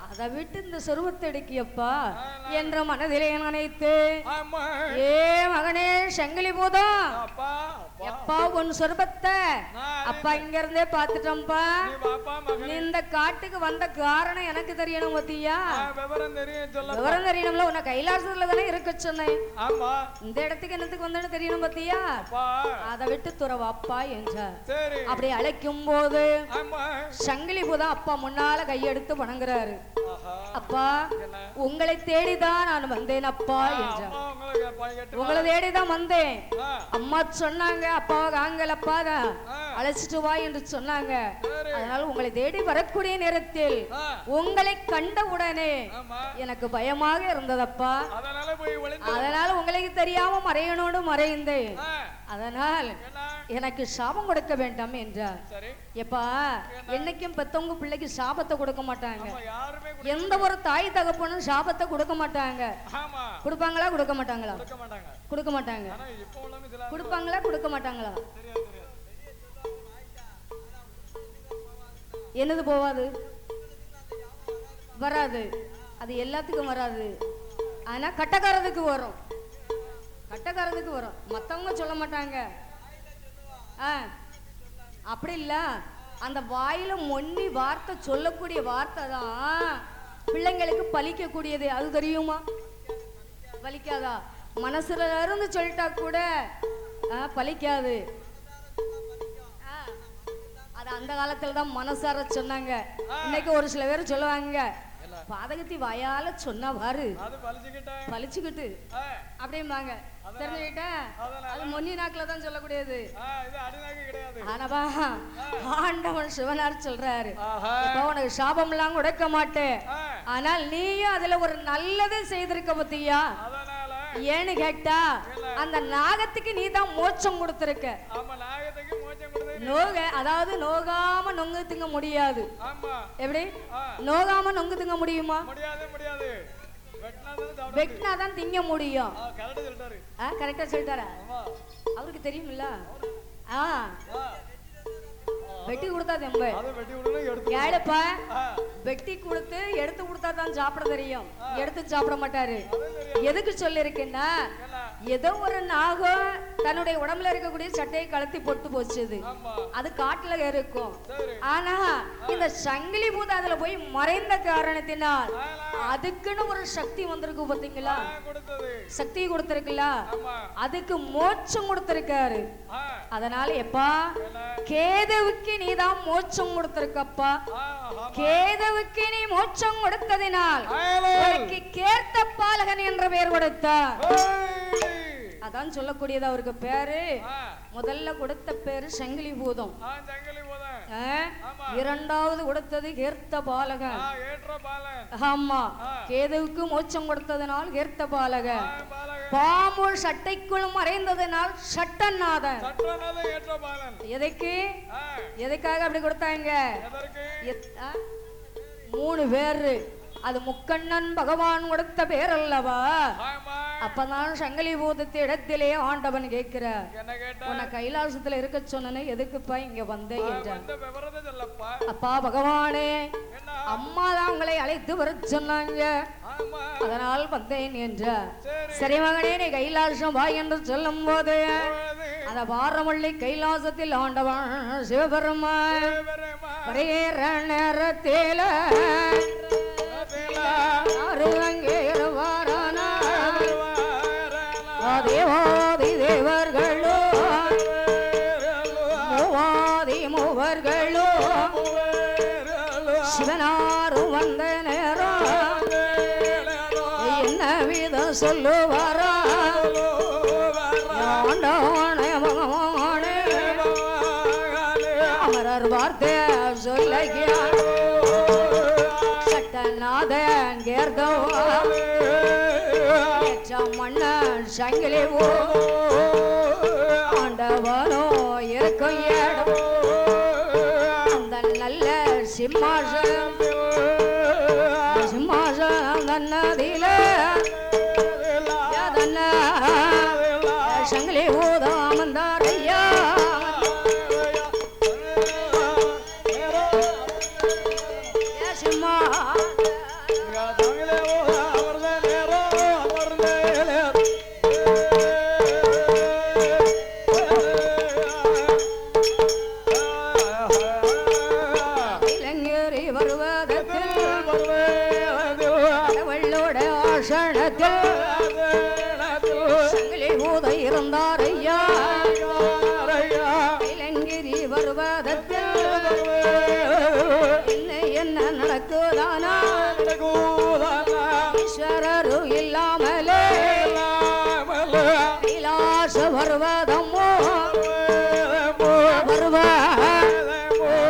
அதை விட்டு இந்த சொருவத்தை எடுக்கியப்பா என்ற மனதிலே நினைத்து ஏ மகனே சங்கிலி பூதம் எப்பா உன் சொருபத்தை அப்பா இங்க இருந்தே பாத்துட்டோம்ப்பா. நீ இந்த காட்டுக்கு வந்த காரணம் எனக்கு தெரியணும் பத்தியா, விவரம் தெரியணும்ல. உன்னை கைலாசத்துல தானே இருக்க சொன்னேன், இந்த இடத்துக்கு என்னத்துக்கு வந்தேன்னு தெரியணும் பத்தியா. அதை விட்டு துறவாப்பா என்றார். அப்படி அழைக்கும் போது சங்கிலி பூதம் அப்பா முன்னால கையெடுத்து வணங்குறாரு. அப்பா உங்களை தேடிதான் நான் வந்தேன் அப்பா என்றார். உங்களை தேடிதான் வந்தேன், அம்மா சொன்னாங்க அப்பாவை காங்கலப்பா அழைச்சிட்டு வா என்று சொன்னாங்க. அதனால உங்களை தேடி வரக்கூடிய நேரத்தில் உங்களை கண்ட உடனே எனக்கு பயமாக இருந்ததப்பா, அதனால உங்களுக்கு தெரியாம மறையணும்னு மறைந்தேன். அதனால் எனக்கு சாபம் கொடுக்க வேண்டாம் என்றார். எப்பா என்னைக்கும் பெத்தவங்க பிள்ளைக்கு சாபத்தை கொடுக்க மாட்டாங்க, எந்த ஒரு தாய் தகப்பனும் சாபத்தை கொடுக்க மாட்டாங்க. கொடுப்பாங்களா கொடுக்க மாட்டாங்களா? கொடுக்க மாட்டாங்க. கொடுப்பாங்களா கொடுக்க மாட்டாங்களா? என்னது போவாது வராது, அது எல்லாத்துக்கும் வராது. ஆனா கட்டக்காரதுக்கு வரும், கட்டக்காரதுக்கு வரும், மத்தவங்க சொல்ல மாட்டாங்க. அப்படி இல்ல, அந்த வாயில மொன்னி வார்த்தை சொல்லக்கூடிய வார்த்தை தான் பிள்ளைங்களுக்கு பலிக்கக்கூடியது. அது தெரியுமா? பலிக்காதா? மனசுல இருந்து சொல்லிட்டா கூட பலிக்காது. அது அந்த காலத்துல தான் மனசார சொன்னாங்க. இன்னைக்கு ஒரு சில பேர் சொல்லுவாங்க பாதகத்தி வாயால சொன்னவாறு பலிச்சுக்கிட்டு அப்படிம்பாங்க. தெரிஞ்சுக்கிட்டேன், அது மொன்னி நாக்குல தான் சொல்லக்கூடியது. ஆனவா ஆண்டவன் சிவனார் சொல்றாரு, உனக்கு சாபம் எல்லாம் கொடுக்க மாட்டேன், ஆனால் நீயும் அதுல ஒரு நல்லதை செய்திருக்க பத்தியா. ஏன்னு கேட்டா அந்த நாகத்துக்கு நீ தான் மோட்சம் கொடுத்திருக்க. நோக அதாவது நோகாம நொங்கு திங்க முடியாது. எப்படி நோகாம நொங்கு திங்க முடியுமா? வெட்டினாதான் திங்க முடியும். கரெக்டா சொல்லிட்டாரா? அவருக்கு தெரியுமில்ல. வெட்டி கொடுத்தா தெம்ப ஏழுப்பா, வெட்டி கொடுத்து எடுத்து கொடுத்தா தான் சாப்பிட தெரியும், எடுத்து சாப்பிட மாட்டாரு. எதுக்கு சொல்லிருக்கேன்னா, ஏதோ ஒரு நாகம் தன்னுடைய உடம்புல இருக்கக்கூடிய சட்டையை கலத்தி போட்டு போச்சுது, அது காட்டுல இருக்கும். ஆனா இந்த சங்கிலி பூதம் அதுல போய் மறைந்த காரணத்தினால் அதுக்குன்னு ஒரு சக்தி வந்திருக்கு பாத்தீங்களா, சக்தி கொடுத்திருக்குல்ல, அதுக்கு மோட்சம் கொடுத்திருக்காரு. அதனால எப்பா கேதுவுக்கு நீதான் மோட்சம் கொடுத்திருக்கப்பா, கேதுவுக்கு நீ மோட்சம் கொடுத்ததினால் உனக்கு கேர்த்த பாலகன் என்ற பெயர் கொடுத்தார். அதான் சொல்லக்கூடியது அவருக்கு பேரு. முதல்ல கொடுத்த பேரு சங்கிலி பூதம், இரண்டாவது கொடுத்தது கேர்த்த பாலகன். ஆமா, கேதுவுக்கு மோட்சம் கொடுத்ததனால் கேர்த்த பாலகன், பாம்பு சட்டைக்குள் மறைந்ததனால் சட்டநாதன். எதுக்கு எதுக்காக அப்படி கொடுத்தாங்க? 3 பேரு அது முக்கண்ணன் பகவான் கொடுத்த பேர் அல்லவா? ஆமா. அப்பதான் சங்கிலி பூதத்து இடத்திலே ஆண்டவன் கேட்கிறார், என்ன கேட்டா? உன்னை கைலாசத்துல இருக்க சொன்னனே, எதுக்குப்பா இங்க வந்தே என்றார். இந்த விவரத்தை சொல்லப்பா. அப்பா பகவானே, என்ன? அம்மா தான் உங்களை அழைத்து வர சொன்னாங்க, ஆமா. அதனால் வந்தேன் என்றார். சரி. சரி மகனே, நீ கைலாசம் வா என்று சொல்லும் போது போது. அந்த வாரமல்லி கைலாசத்தில் ஆண்டவன் சிவபெருமான் பெருமா. வருகிற நேரத்தில அதிலா. யாரு அங்கே இருவாரானா? வரலா. தேவாதி தேவர்களோ மூவாதி மூவர்களோ சிவனாரு வந்த நேரம் என்ன விதம் சொல்லுவாரா? ஆண்டவனே பகவானே, அமரர் வார்த்தை சொல்லுகியா சட்டநாதன் கேர்தவா மன்னன் சங்கிலி ஆண்டவனோ இருக்கும் இடம் அந்த நல்ல சிம்மாசனம் சிம்மாசனம் தன்னதில சங்கிலி ஊதம் அமர்ந்தாரையா சிம்மா இளைஞரி வருவதத்தில் கடவுளோட ஆசனத்தில் சங்கிலி ஊத இருந்தாரையா இளைஞரி வருவதத்தில் என்ன நடக்குதானா? ஈஸ்வரரு இல்லாமலே கைலாச வருவதம்மோ வருவ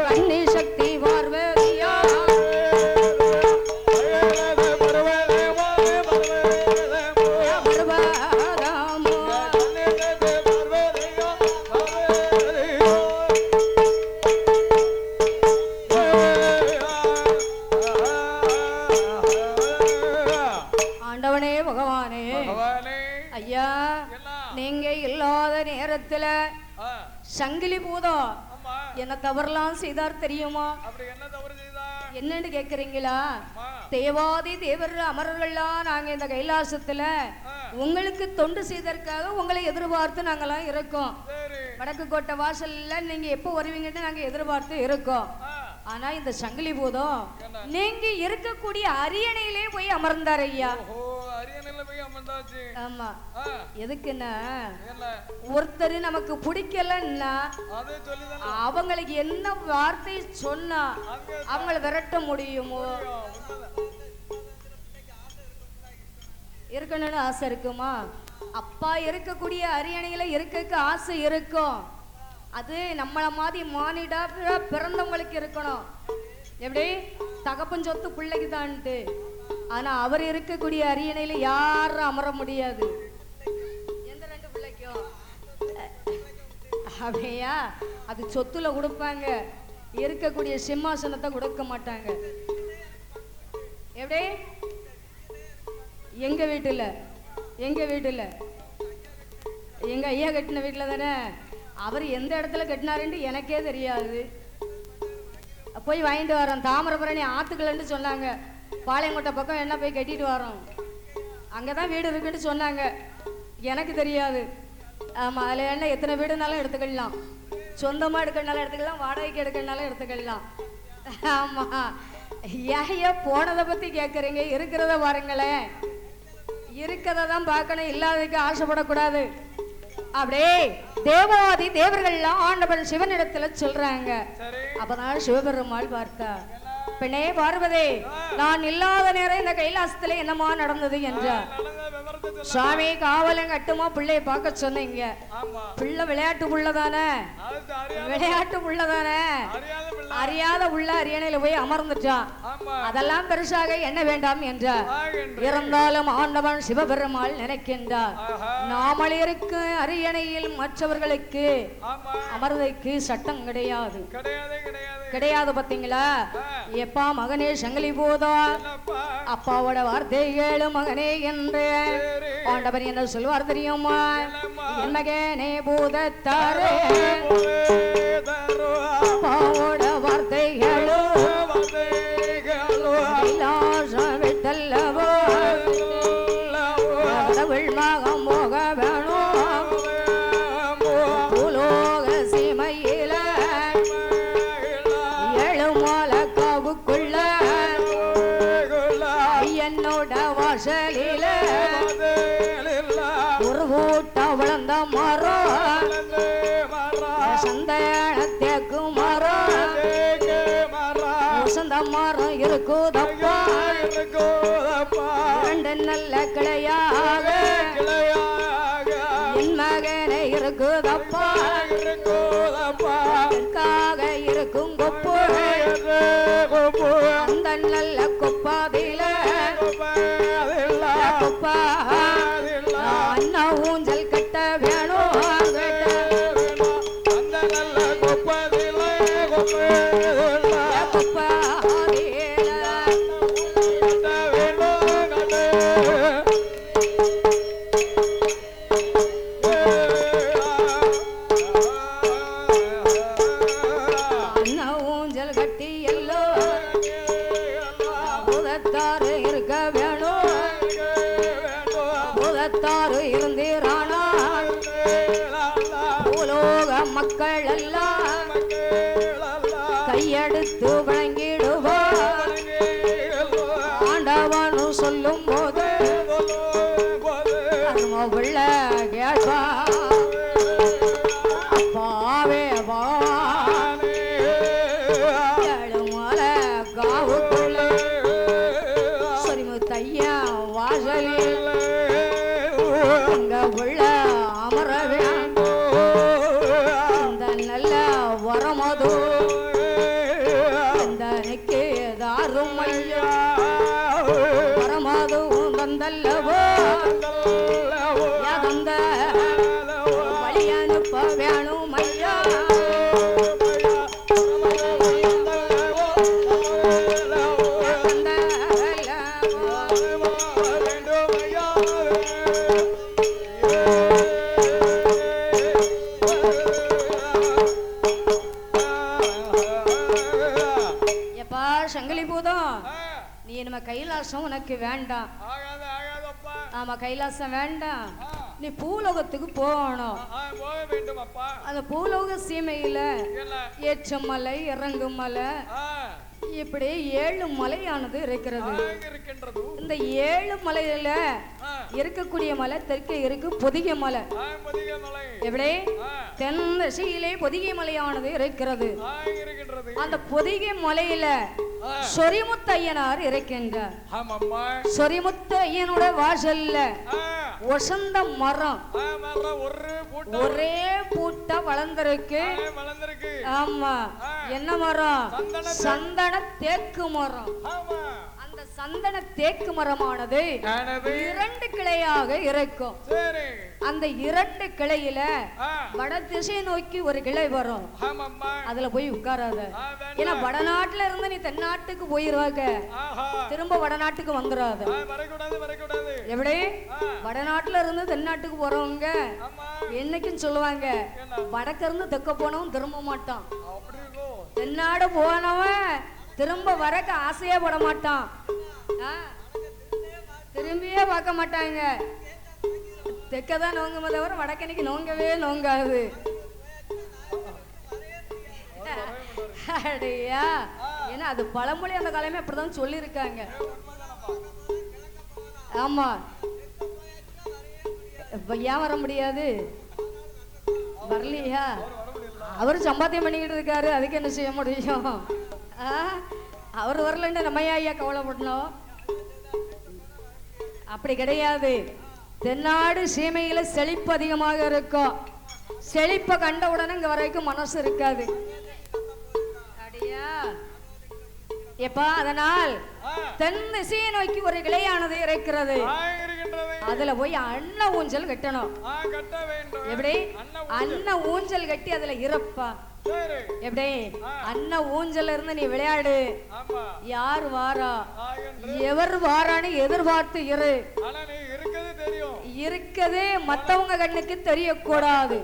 கன்னி சக்தி பார்வதியா வருவதம்மோ ஆண்டவனே பகவானே, பகவானே. ஐயா என்ன? நீங்க இல்லாத நேரத்துல ஆ. சங்கிலி பூதம் ஆமா. என்ன தவறலாம் செய்தார் தெரியுமா? அப்படி என்ன தவறு செய்தா? என்னன்னு கேக்குறீங்களா? அம்மா. தேவாதி தேவர் அமரர்கள்லாம் நாங்க இந்த கைலாசத்துல உங்களுக்கு தொண்டு செய்ததற்காக உங்களை எதிர்பார்த்து நாங்கெல்லாம் இருக்கோம். சரி. வடக்கு கோட்டை வாசல்ல நீங்க எப்போ வருவீங்கன்னு நாங்க எதிர்பார்த்து இருக்கோம். ஆ. ஆனா இந்த சங்கிலி பூதம் நீங்க இருக்கக்கூடிய அரியணையிலே போய் அமர்ந்தார் ஐயா. ஓஹோ, அரியணையில போய் அமர்ந்தாச்சு. ஆமா. ஆ. எதுக்குன்னா என்ன? ஒருத்தர் நமக்கு பிடிக்கலன்னா அதே சொல்லிதானே. அவங்களுக்கு என்ன வார்த்தை சொன்னா அங்க அவங்கள விரட்ட முடியுமோ? உண்மைதான். இருக்கணும்னு ஆசை இருக்குமா? அப்பா இருக்கக்கூடிய அரியணையில இருக்கக்கு ஆசை இருக்கும். அது நம்மள மாதிரி மானிடா பிறந்தவங்களுக்கு இருக்கணும். எப்படி தகப்பன் சொத்து பிள்ளைக்கு தான்ட்டு. ஆனா அவர் இருக்கக்கூடிய அரியணையில யாரும் அமர முடியாது. எந்த ரெண்டு பிள்ளைக்கும் அப்படியா? அது சொத்துல கொடுப்பாங்க, இருக்கக்கூடிய சிம்மாசனத்தை கொடுக்க மாட்டாங்க. எப்படி எங்க வீட்டுல எங்க ஐயா கட்டின வீட்டுல தானே. அவர் எந்த இடத்துல கட்டினாருன்னு எனக்கே தெரியாது. போய் வாங்கிட்டு வரோம். தாமிரபரணி ஆத்துக்கலன்னு சொன்னாங்க. பாளையங்கோட்டை பக்கம் என்ன போய் கட்டிட்டு வரோம். அங்கதான் வீடு இருக்குன்னு சொன்னாங்க. எனக்கு தெரியாது. ஆமா, அதுல என்ன எத்தனை வீடுனாலும் எடுத்துக்கலாம். சொந்தமா எடுக்கணும்னாலும் எடுத்துக்கலாம், வாடகைக்கு எடுக்கணும்னாலும் எடுத்துக்கலாம். ஆமா, ஏன் போனதை பத்தி கேக்குறீங்க? இருக்கிறத பாருங்களேன். இருக்கிறத தான் பார்க்கணும், இல்லாததுக்கு ஆசைப்படக்கூடாது. அப்படியே தேவாதி தேவர்கள்லாம் ஆண்டவன் சிவனிடத்துல சொல்றாங்க. அப்பதான் சிவபெருமாள் பார்த்தா, பெண்ணே பார்வதி, நான் இல்லாத நேரம் இந்த கைலாசத்துல என்னமா நடந்தது என்றார். சுவாமி காவலங்க கட்டுமா பிள்ளைய பார்க்க சொன்னீங்க. ஆமா பிள்ளை விளையாட்டு புள்ளதானே, அது அறியாத விளையாட்டு புள்ளதானே, அறியாத பிள்ளை அறியாத உள்ள அரியணையில போய் அமர்ந்துட்டான். ஆமா அதெல்லாம் பெருசாக என்ன வேண்டாம் என்றார். ஆகின்ற இருந்தாலும் ஆண்டவன் சிவபெருமாள் நினைக்கின்றார், ஆஹா நாமல் இருக்கும் அரியணையில் மற்றவர்களுக்கு ஆமா அமர்வதற்கு சட்டம் கிடையாது. கிடையாது கிடையாது கிடையாது பாத்தீங்களா? எப்பா மகனே சங்கிலி பூதம், என்னப்பா அப்பாவோட வார்த்தை கேளு மகனே என்று சரி ஆண்டவர் என்ன சொல்லுவார் தெரியுமா? என்னம்மா என் மகனே பூதத்தாரே, தருவா அப்பாவோட வார்த்தை கேளு, வதைகளோ கைலாசம் விட்டல்லவோ, கடவுள் மகம் போக வேணும், பூலோக சீமையில ஏழுமால காவுக்குள்ள என்னோட வாசலில ஒரு ஊட்ட வளர்ந்த மரம், சந்தன தேக்கு மரம், வசந்த மரம் இருக்குதப்பா, ரெண்டு நல்ல கிளையாக என் மகனே இருக்குதப்பா, தெற்காக இருக்கும் கொப்பு, அந்த நல்ல கொப்பாதில கொப்பா அண்ணா ஊஞ்சல் கட்ட வேணும், அண்ணா ஊஞ்சல் கட்டி எல்லோ பூதத்தாறு இருக்க வேணும், பூதத்தாறு இருந்தீரானால் பூலோக மக்கள் எல்லாம் கையெடுத்து வழங்கிடுவார். ஆண்டவனு சொல்லும் போது உள்ள கேட்பா, அப்பாவே வா ஏழுமல காவுக்குள்ள சொரிமுத்தையா வாசலில் அங்க உள்ள அமரவே இந்த நல்ல வரமது இந்த நிக்கு தாரும் ஐயா வரமதுவும் தந்தல்லவோ தந்த வழி அனுப்ப வேணும் ஐயா, எப்பா சங்கிலி பூதம், நீ நம்ம கைலாசம் உனக்கு வேண்டாம். ஆகாது ஆகாதப்பா ஆமா கைலாசம் வேண்டாம், நீ பூலோகத்துக்கு போகணும். போக வேண்டும் அப்பா அந்த பூலோக சீமையில என்ன ஏற்றம் மலை இறங்கும் மலை இப்படி 7 மலையானது இருக்கிறது. இருக்கின்றது இந்த 7 மலையில இருக்கக்கூடிய மலை தெற்கே இருக்கு பொதிகை மலை. பொதிகை மலை எப்படி தென் திசையிலே பொதிகை மலையானது இருக்கிறது. இருக்கின்றது அந்த பொதிகை மலையில சொரிமுத்தையனார் இருக்கின்றார். ஆமாம்மா சொரிமுத்து ஐயனோட வாசல்ல வசந்த மரம் ஒரே பூட்டா வளர்ந்திருக்கு. வளர்ந்திருக்கு ஆமா என்ன மரம்? சந்தன தேக்கு மரம். அந்த சந்தன தேக்கு மரமானது 2 கிளையாக இருக்கும். அந்த 2 கிளையில வட திசை நோக்கி ஒரு கிளை வரும். அதுல போய் உட்காராத. ஏன்னா வடநாட்டுல இருந்து நீ தென்னாட்டுக்கு போயிருவாங்க, திரும்ப வடநாட்டுக்கு வந்துடாத. எப்படி வடநாட்டுல இருந்து தென்னாட்டுக்கு போறவங்க என்னைக்கும் சொல்லுவாங்க, வடக்க இருந்து தெக்க போனவன் திரும்ப மாட்டான், தென்னாடு போனவன் திரும்ப வரக்க ஆசையே பட மாட்டான், திரும்பியே பார்க்க மாட்டாங்க. தெக்கதான் நோங்குமே தவிர வடக்கனைக்கு நோங்கவே நோங்காது. அடையா ஏன்னா அது பழமொழி, அந்த காலமே அப்படிதான் சொல்லியிருக்காங்க. ஆமா ஏன் வர முடியாது? வரலையா? அவரு சம்பாத்தியம் பண்ணிக்கிட்டு இருக்காரு, அதுக்கு என்ன செய்ய முடியும்? அவர் வரலன்னு நம்ம ஐயா கவலைப்படணும். அப்படி கிடையாது. தென்னாடு சீமையில செழிப்பு அதிகமாக இருக்கும். செழிப்ப கண்ட உடனே இங்க வரைக்கும் மனசு இருக்காது. அடியா எப்பா அதனால் தென் திசையை நோக்கி ஒரு கிளையானது இருக்கிறது. அதுல போய் அன்ன ஊஞ்சல் கட்டணும். எப்படி அன்ன ஊஞ்சல் கட்டி அதுல இருப்பா. எப்படி அன்ன ஊஞ்சல் இருந்து நீ விளையாடு. யார் வாரா எவர் வாரான்னு எதிர்பார்த்து இரு. இருக்குது மத்தவங்க கண்ணுக்கு தெரியக்கூடாது,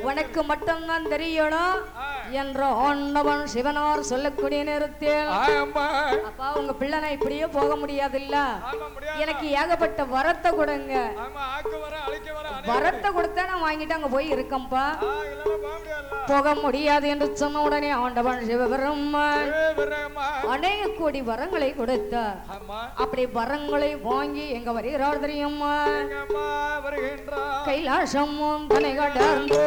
உனக்கு மட்டும்தான் தெரியணும் என்ற ஆண்டவன் சிவனார் சொல்லக்கூடிய நேரத்தில் அப்பா உங்க பிள்ளை இப்படியே போக முடியாது இல்ல, எனக்கு ஏகப்பட்ட வரத்தை கொடுங்க. வரத்தை கொடுத்தா நான் வாங்கிட்டு அங்க போய் இருக்கேன்ப்பா. போக முடியாது என்று சொன்ன உடனே ஆண்டவன் சிவபெருமான் அநேக கோடி வரங்களை கொடுத்தார். அப்படி வரங்களை வாங்கி எங்க வருகிறார் தெரியுமா? கைலாசமும் தனை கடந்து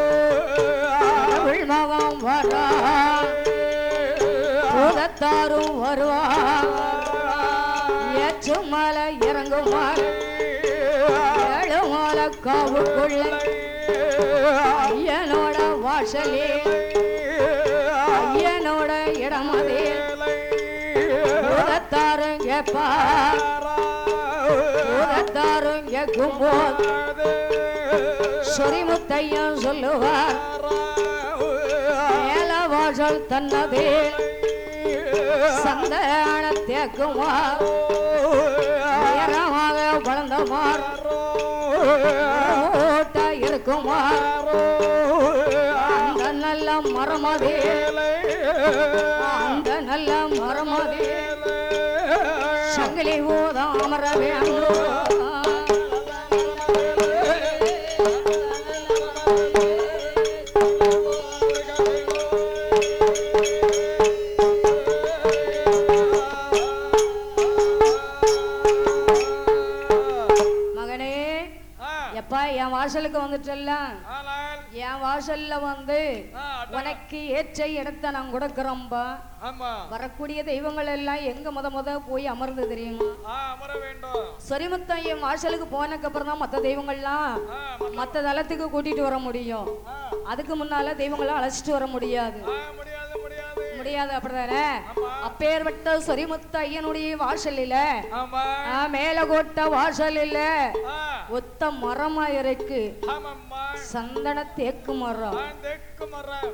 மகம் வரா, பூதத்தாரும் வருவார், ஏற்றுமலை இறங்குமார், ஏழுமலை காவுக்குள்ள ஐயனோட வாசலே ஐயனோட இடமதே பூதத்தாரும் கேப்பா, பூதத்தாரும் கேட்கும்போது சொரிமுத்தையன் சொல்லுவார், மேல வாசல் தன்னதே சந்தான தேக்குமார், உயரமாக வளர்ந்தமார் இருக்குமார், அந்த நல்ல மரமதே அந்த நல்ல மரமதே சங்கிலி ஊதம் அமர வேண்டும். என் வாசலுக்கு வந்துட்டல்ல, என் வாசல்ல வந்து உனக்கு ஏற்ற இடத்தை நான் கொடுக்கிறோம்பா. வரக்கூடிய தெய்வங்கள் எல்லாம் எங்க முத போய் அமர்ந்து தெரியுமா? சொரிமுத்தம் என் வாசலுக்கு போனதுக்கு அப்புறம் தான் மற்ற தெய்வங்கள்லாம் மற்ற தளத்துக்கு கூட்டிட்டு வர முடியும். அதுக்கு முன்னால தெய்வங்களை அழைச்சிட்டு வர முடியாது. முடியாது அப்படிதானே? அப்பேற்பட்ட சொரிமுத்த ஐயனுடைய வாசலில மேலகோட்ட வாசலில ஒத்த மரமா இருக்கு, சந்தன தேக்கு மரம்.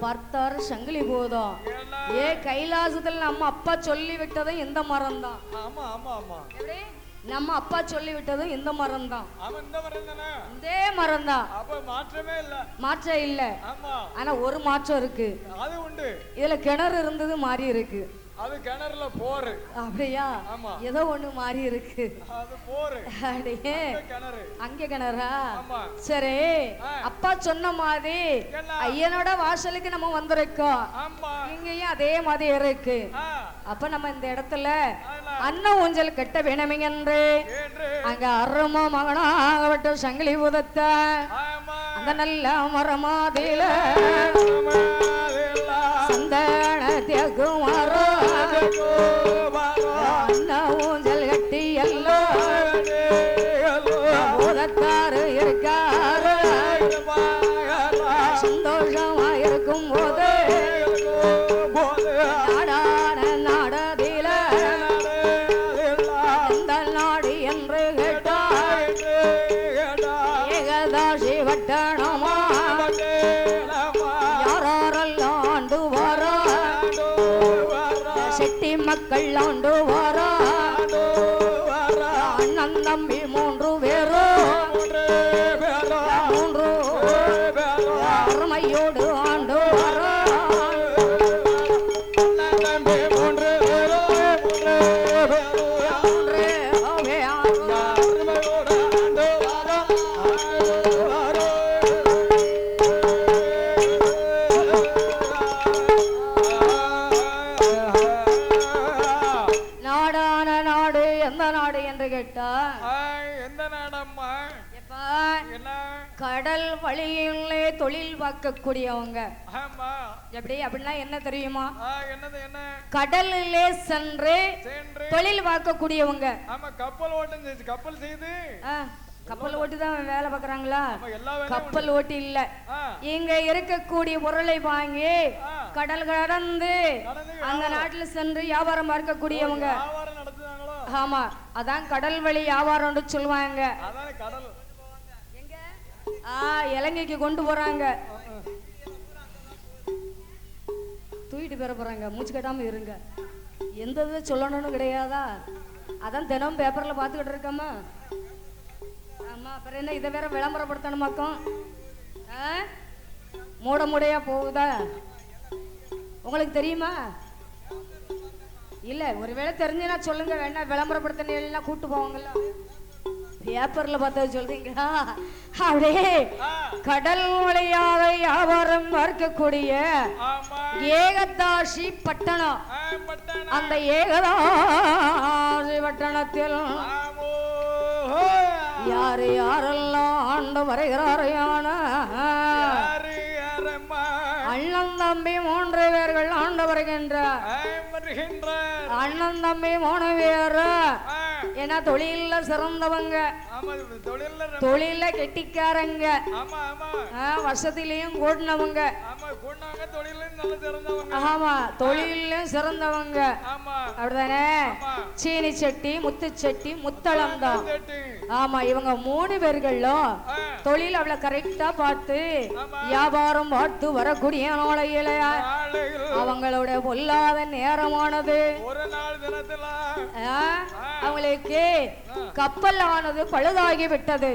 பார்த்தாரு சங்கிலி போதும். ஏ கைலாசத்துல நம்ம அப்பா சொல்லி விட்டதும் இந்த மரம் தான். நம்ம அப்பா சொல்லி விட்டதும் இந்த மரம் தான். இதே மரம் தான், மாற்றம் இல்ல. ஆனா ஒரு மாற்றம் இருக்கு. இதுல கிணறு இருந்தது மாறி இருக்கு. அது கிணறுல போரு. அப்படியா? ஏதோ ஒண்ணு மாறி இருக்கு. அது போரு. அப்படியே அங்க கிணறா? சரி, அப்பா சொன்ன மாதிரி ஐயனோட வாசலுக்கு நம்ம வந்திருக்கோம். இங்கேயும் அதே மாதிரி இருக்கு. அப்ப நம்ம இந்த இடத்துல அன்ன ஊஞ்சல் கட்ட வேணுமே என்று அங்க அரும மகனாகப்பட்ட சங்கிலி உதத்த அந்த நல்ல மரமாதில சந்தன தேக்கும் அன்ன ஊஞ்சல் கட்டி எல்லாம் உதத்தாரு இருக்காரு. சந்தோஷமா இருக்கும் போது நாடான நாடதில எந்த நாடு என்று கேட்டார். ஏகதாசி வட்டணமா யாரெல்லாம் ஆண்டு வாரா, செட்டி மக்கள் ஆண்டு வாரா, அண்ணன் தம்பி மூன்று பேரும் மூன்று அருமையோடு ஆண்டு வாரா. நாடான நாடு எந்த நாடு என்று கேட்டா எந்த நாடம்மா? கடல் வழியிலே தொழில் பார்க்கக்கூடியவங்க. எப்படி அப்படின்னா என்ன தெரியுமா? கடலிலே சென்று தொழில் பார்க்கக்கூடியவங்க. கப்பல் ஓட்டம் கப்பல் செய்து கப்பல் ஓட்டி தான் வேலை பார்க்கறாங்களா? ஆமா, எல்லா வேலையும் கப்பல் ஓட்டி இல்ல, ஆ, இங்க இருக்கக்கூடிய பொருளை வாங்கி ஆ. கடல் கடந்து கடந்து அந்த நாட்டுல சென்று வியாபாரம் பார்க்கக்கூடியவங்க. வியாபாரம் நடத்துனாங்களோ? ஆமா, அதான் கடல் வழி வியாபாரம்னு சொல்லுவாங்க. அதானே கடல். இலங்கைக்கு கொண்டு போறாங்க, தூக்கிட்டு பெற போறாங்க. மூச்சு கட்டாம இருங்க, எந்த இதை சொல்லணும்னு கிடையாதா? அதான் தினம் பேப்பர்ல பாத்துக்கிட்டு இருக்கமா. ஆமா, அப்புறம் என்ன இதை வேற விளம்பரப்படுத்தணுமாக்கும்? மூட மூடையா போகுதா? உங்களுக்கு தெரியுமா? இல்ல, ஒருவேளை தெரிஞ்சுன்னா சொல்லுங்க, வேணா விளம்பரப்படுத்தினா கூட்டு போவாங்கல்ல. பேப்பர்ல பார்த்தது சொல்றீங்களா? அப்படியே கடல் வழியாக வியாபாரம் பார்க்கக்கூடிய ஏகதாசி பட்டணம். அந்த ஏகதாசி பட்டணத்தில் யாரு யாரெல்லாம் ஆண்டு வருகிறாரையான அண்ணன் தம்பி 3 பேர்கள் ஆண்டு வருகின்றார். அண்ணன் தம்பி 3 பேர் ஏன்னா தொழில சிறந்தவங்க, தொழில கெட்டிக்காரங்க, வருஷத்திலையும் கூடினவங்க. ஆமா, தொழிலும் சிறந்தவங்க அப்படிதானே. சீனி சட்டி, முத்து சட்டி, முத்தளம்தான். ஆமா, இவங்க 3 பேர்களும் தொழில் அவ்வளவு கரெக்டா பார்த்து வியாபாரம் பார்த்து வரக்கூடிய நாளையில அவங்களோட பொல்லாத நேரமானது. அவங்களுக்கு கப்பல் ஆனது பழுதாகி விட்டது.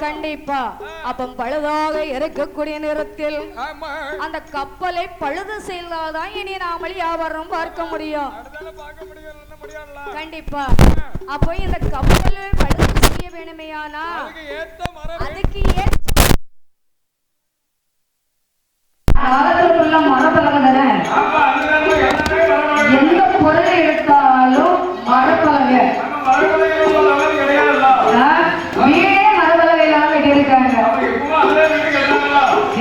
கண்டிப்பா. அப்ப பழுதாக இருக்கக்கூடிய நேரத்தில் அந்த கப்பலை பழுது செய்தால்தான் இனி நாமல் வியாபாரம் பார்க்க முடியும். கண்டிப்பா. அப்போ இந்த கப்பலை பழுது செய்ய வேணுமையானா அதுக்கு மரப்பலகை. எந்த பொருளை எடுத்தாலும் மரப்பலகை, வீடே மரப்பலகை இல்லாம வெட்டியிருக்காங்க.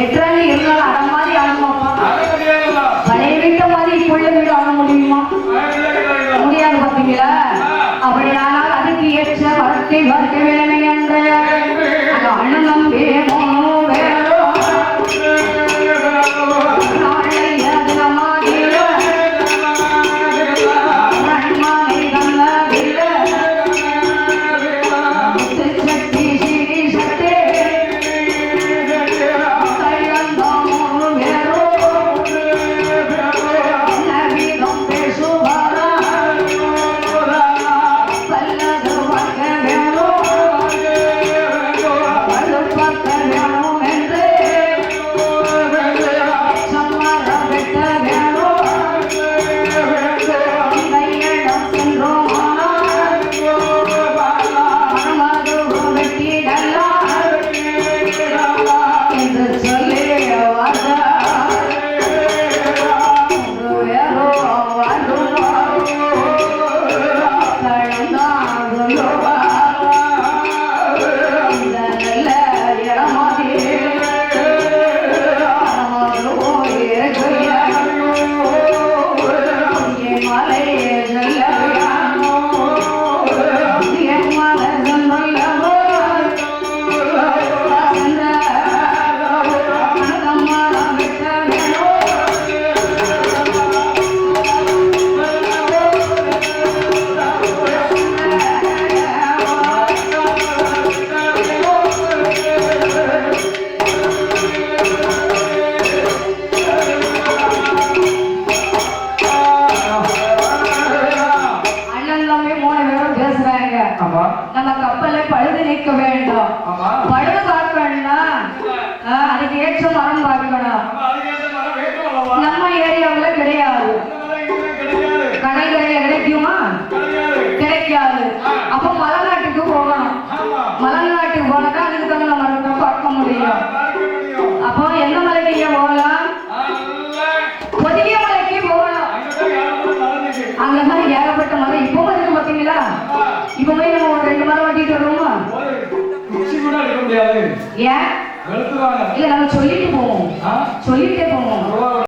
எத்தனை இருந்தாலும் அட மாதிரி ஆகணுமா? பழைய வீட்ட மாதிரி இப்பொழுது வீடு ஆக முடியுமா? முடியாது. பார்த்தீங்களா? அப்படியானால் அதுக்கு ஏற்ற மரத்தை பார்க்க வேணுமே என்று அண்ணனும் வேணும் நம்ம கப்பலை பழுது நீக்க வேண்டும். பழுது பார்க்கணும்னா அதுக்கு ஏற்ற மரம் பார்க்கணும். நம்ம ஏரியாவுல கிடையாது. கடற்கரையில கிடைக்குமா? கிடைக்காது. அப்ப மலைநாட்டுக்கு போகணும். மலைநாட்டுக்கு போனதா அதுக்கு தகுந்த மரத்தை பார்க்க முடியும். அப்போ எந்த மலைக்கு போகலாம்? பொதிய மலைக்கு போகணும். அங்கதான் ஏகப்பட்ட மரம் இப்பவும் இருக்கு. பாத்தீங்களா? இப்ப போய் நம்ம ஒரு 2 மரம் வெட்டிட்டு வருவோமா? ஏன் இல்ல, நம்ம சொல்லிட்டு போவோம், சொல்லிட்டே போவோம்.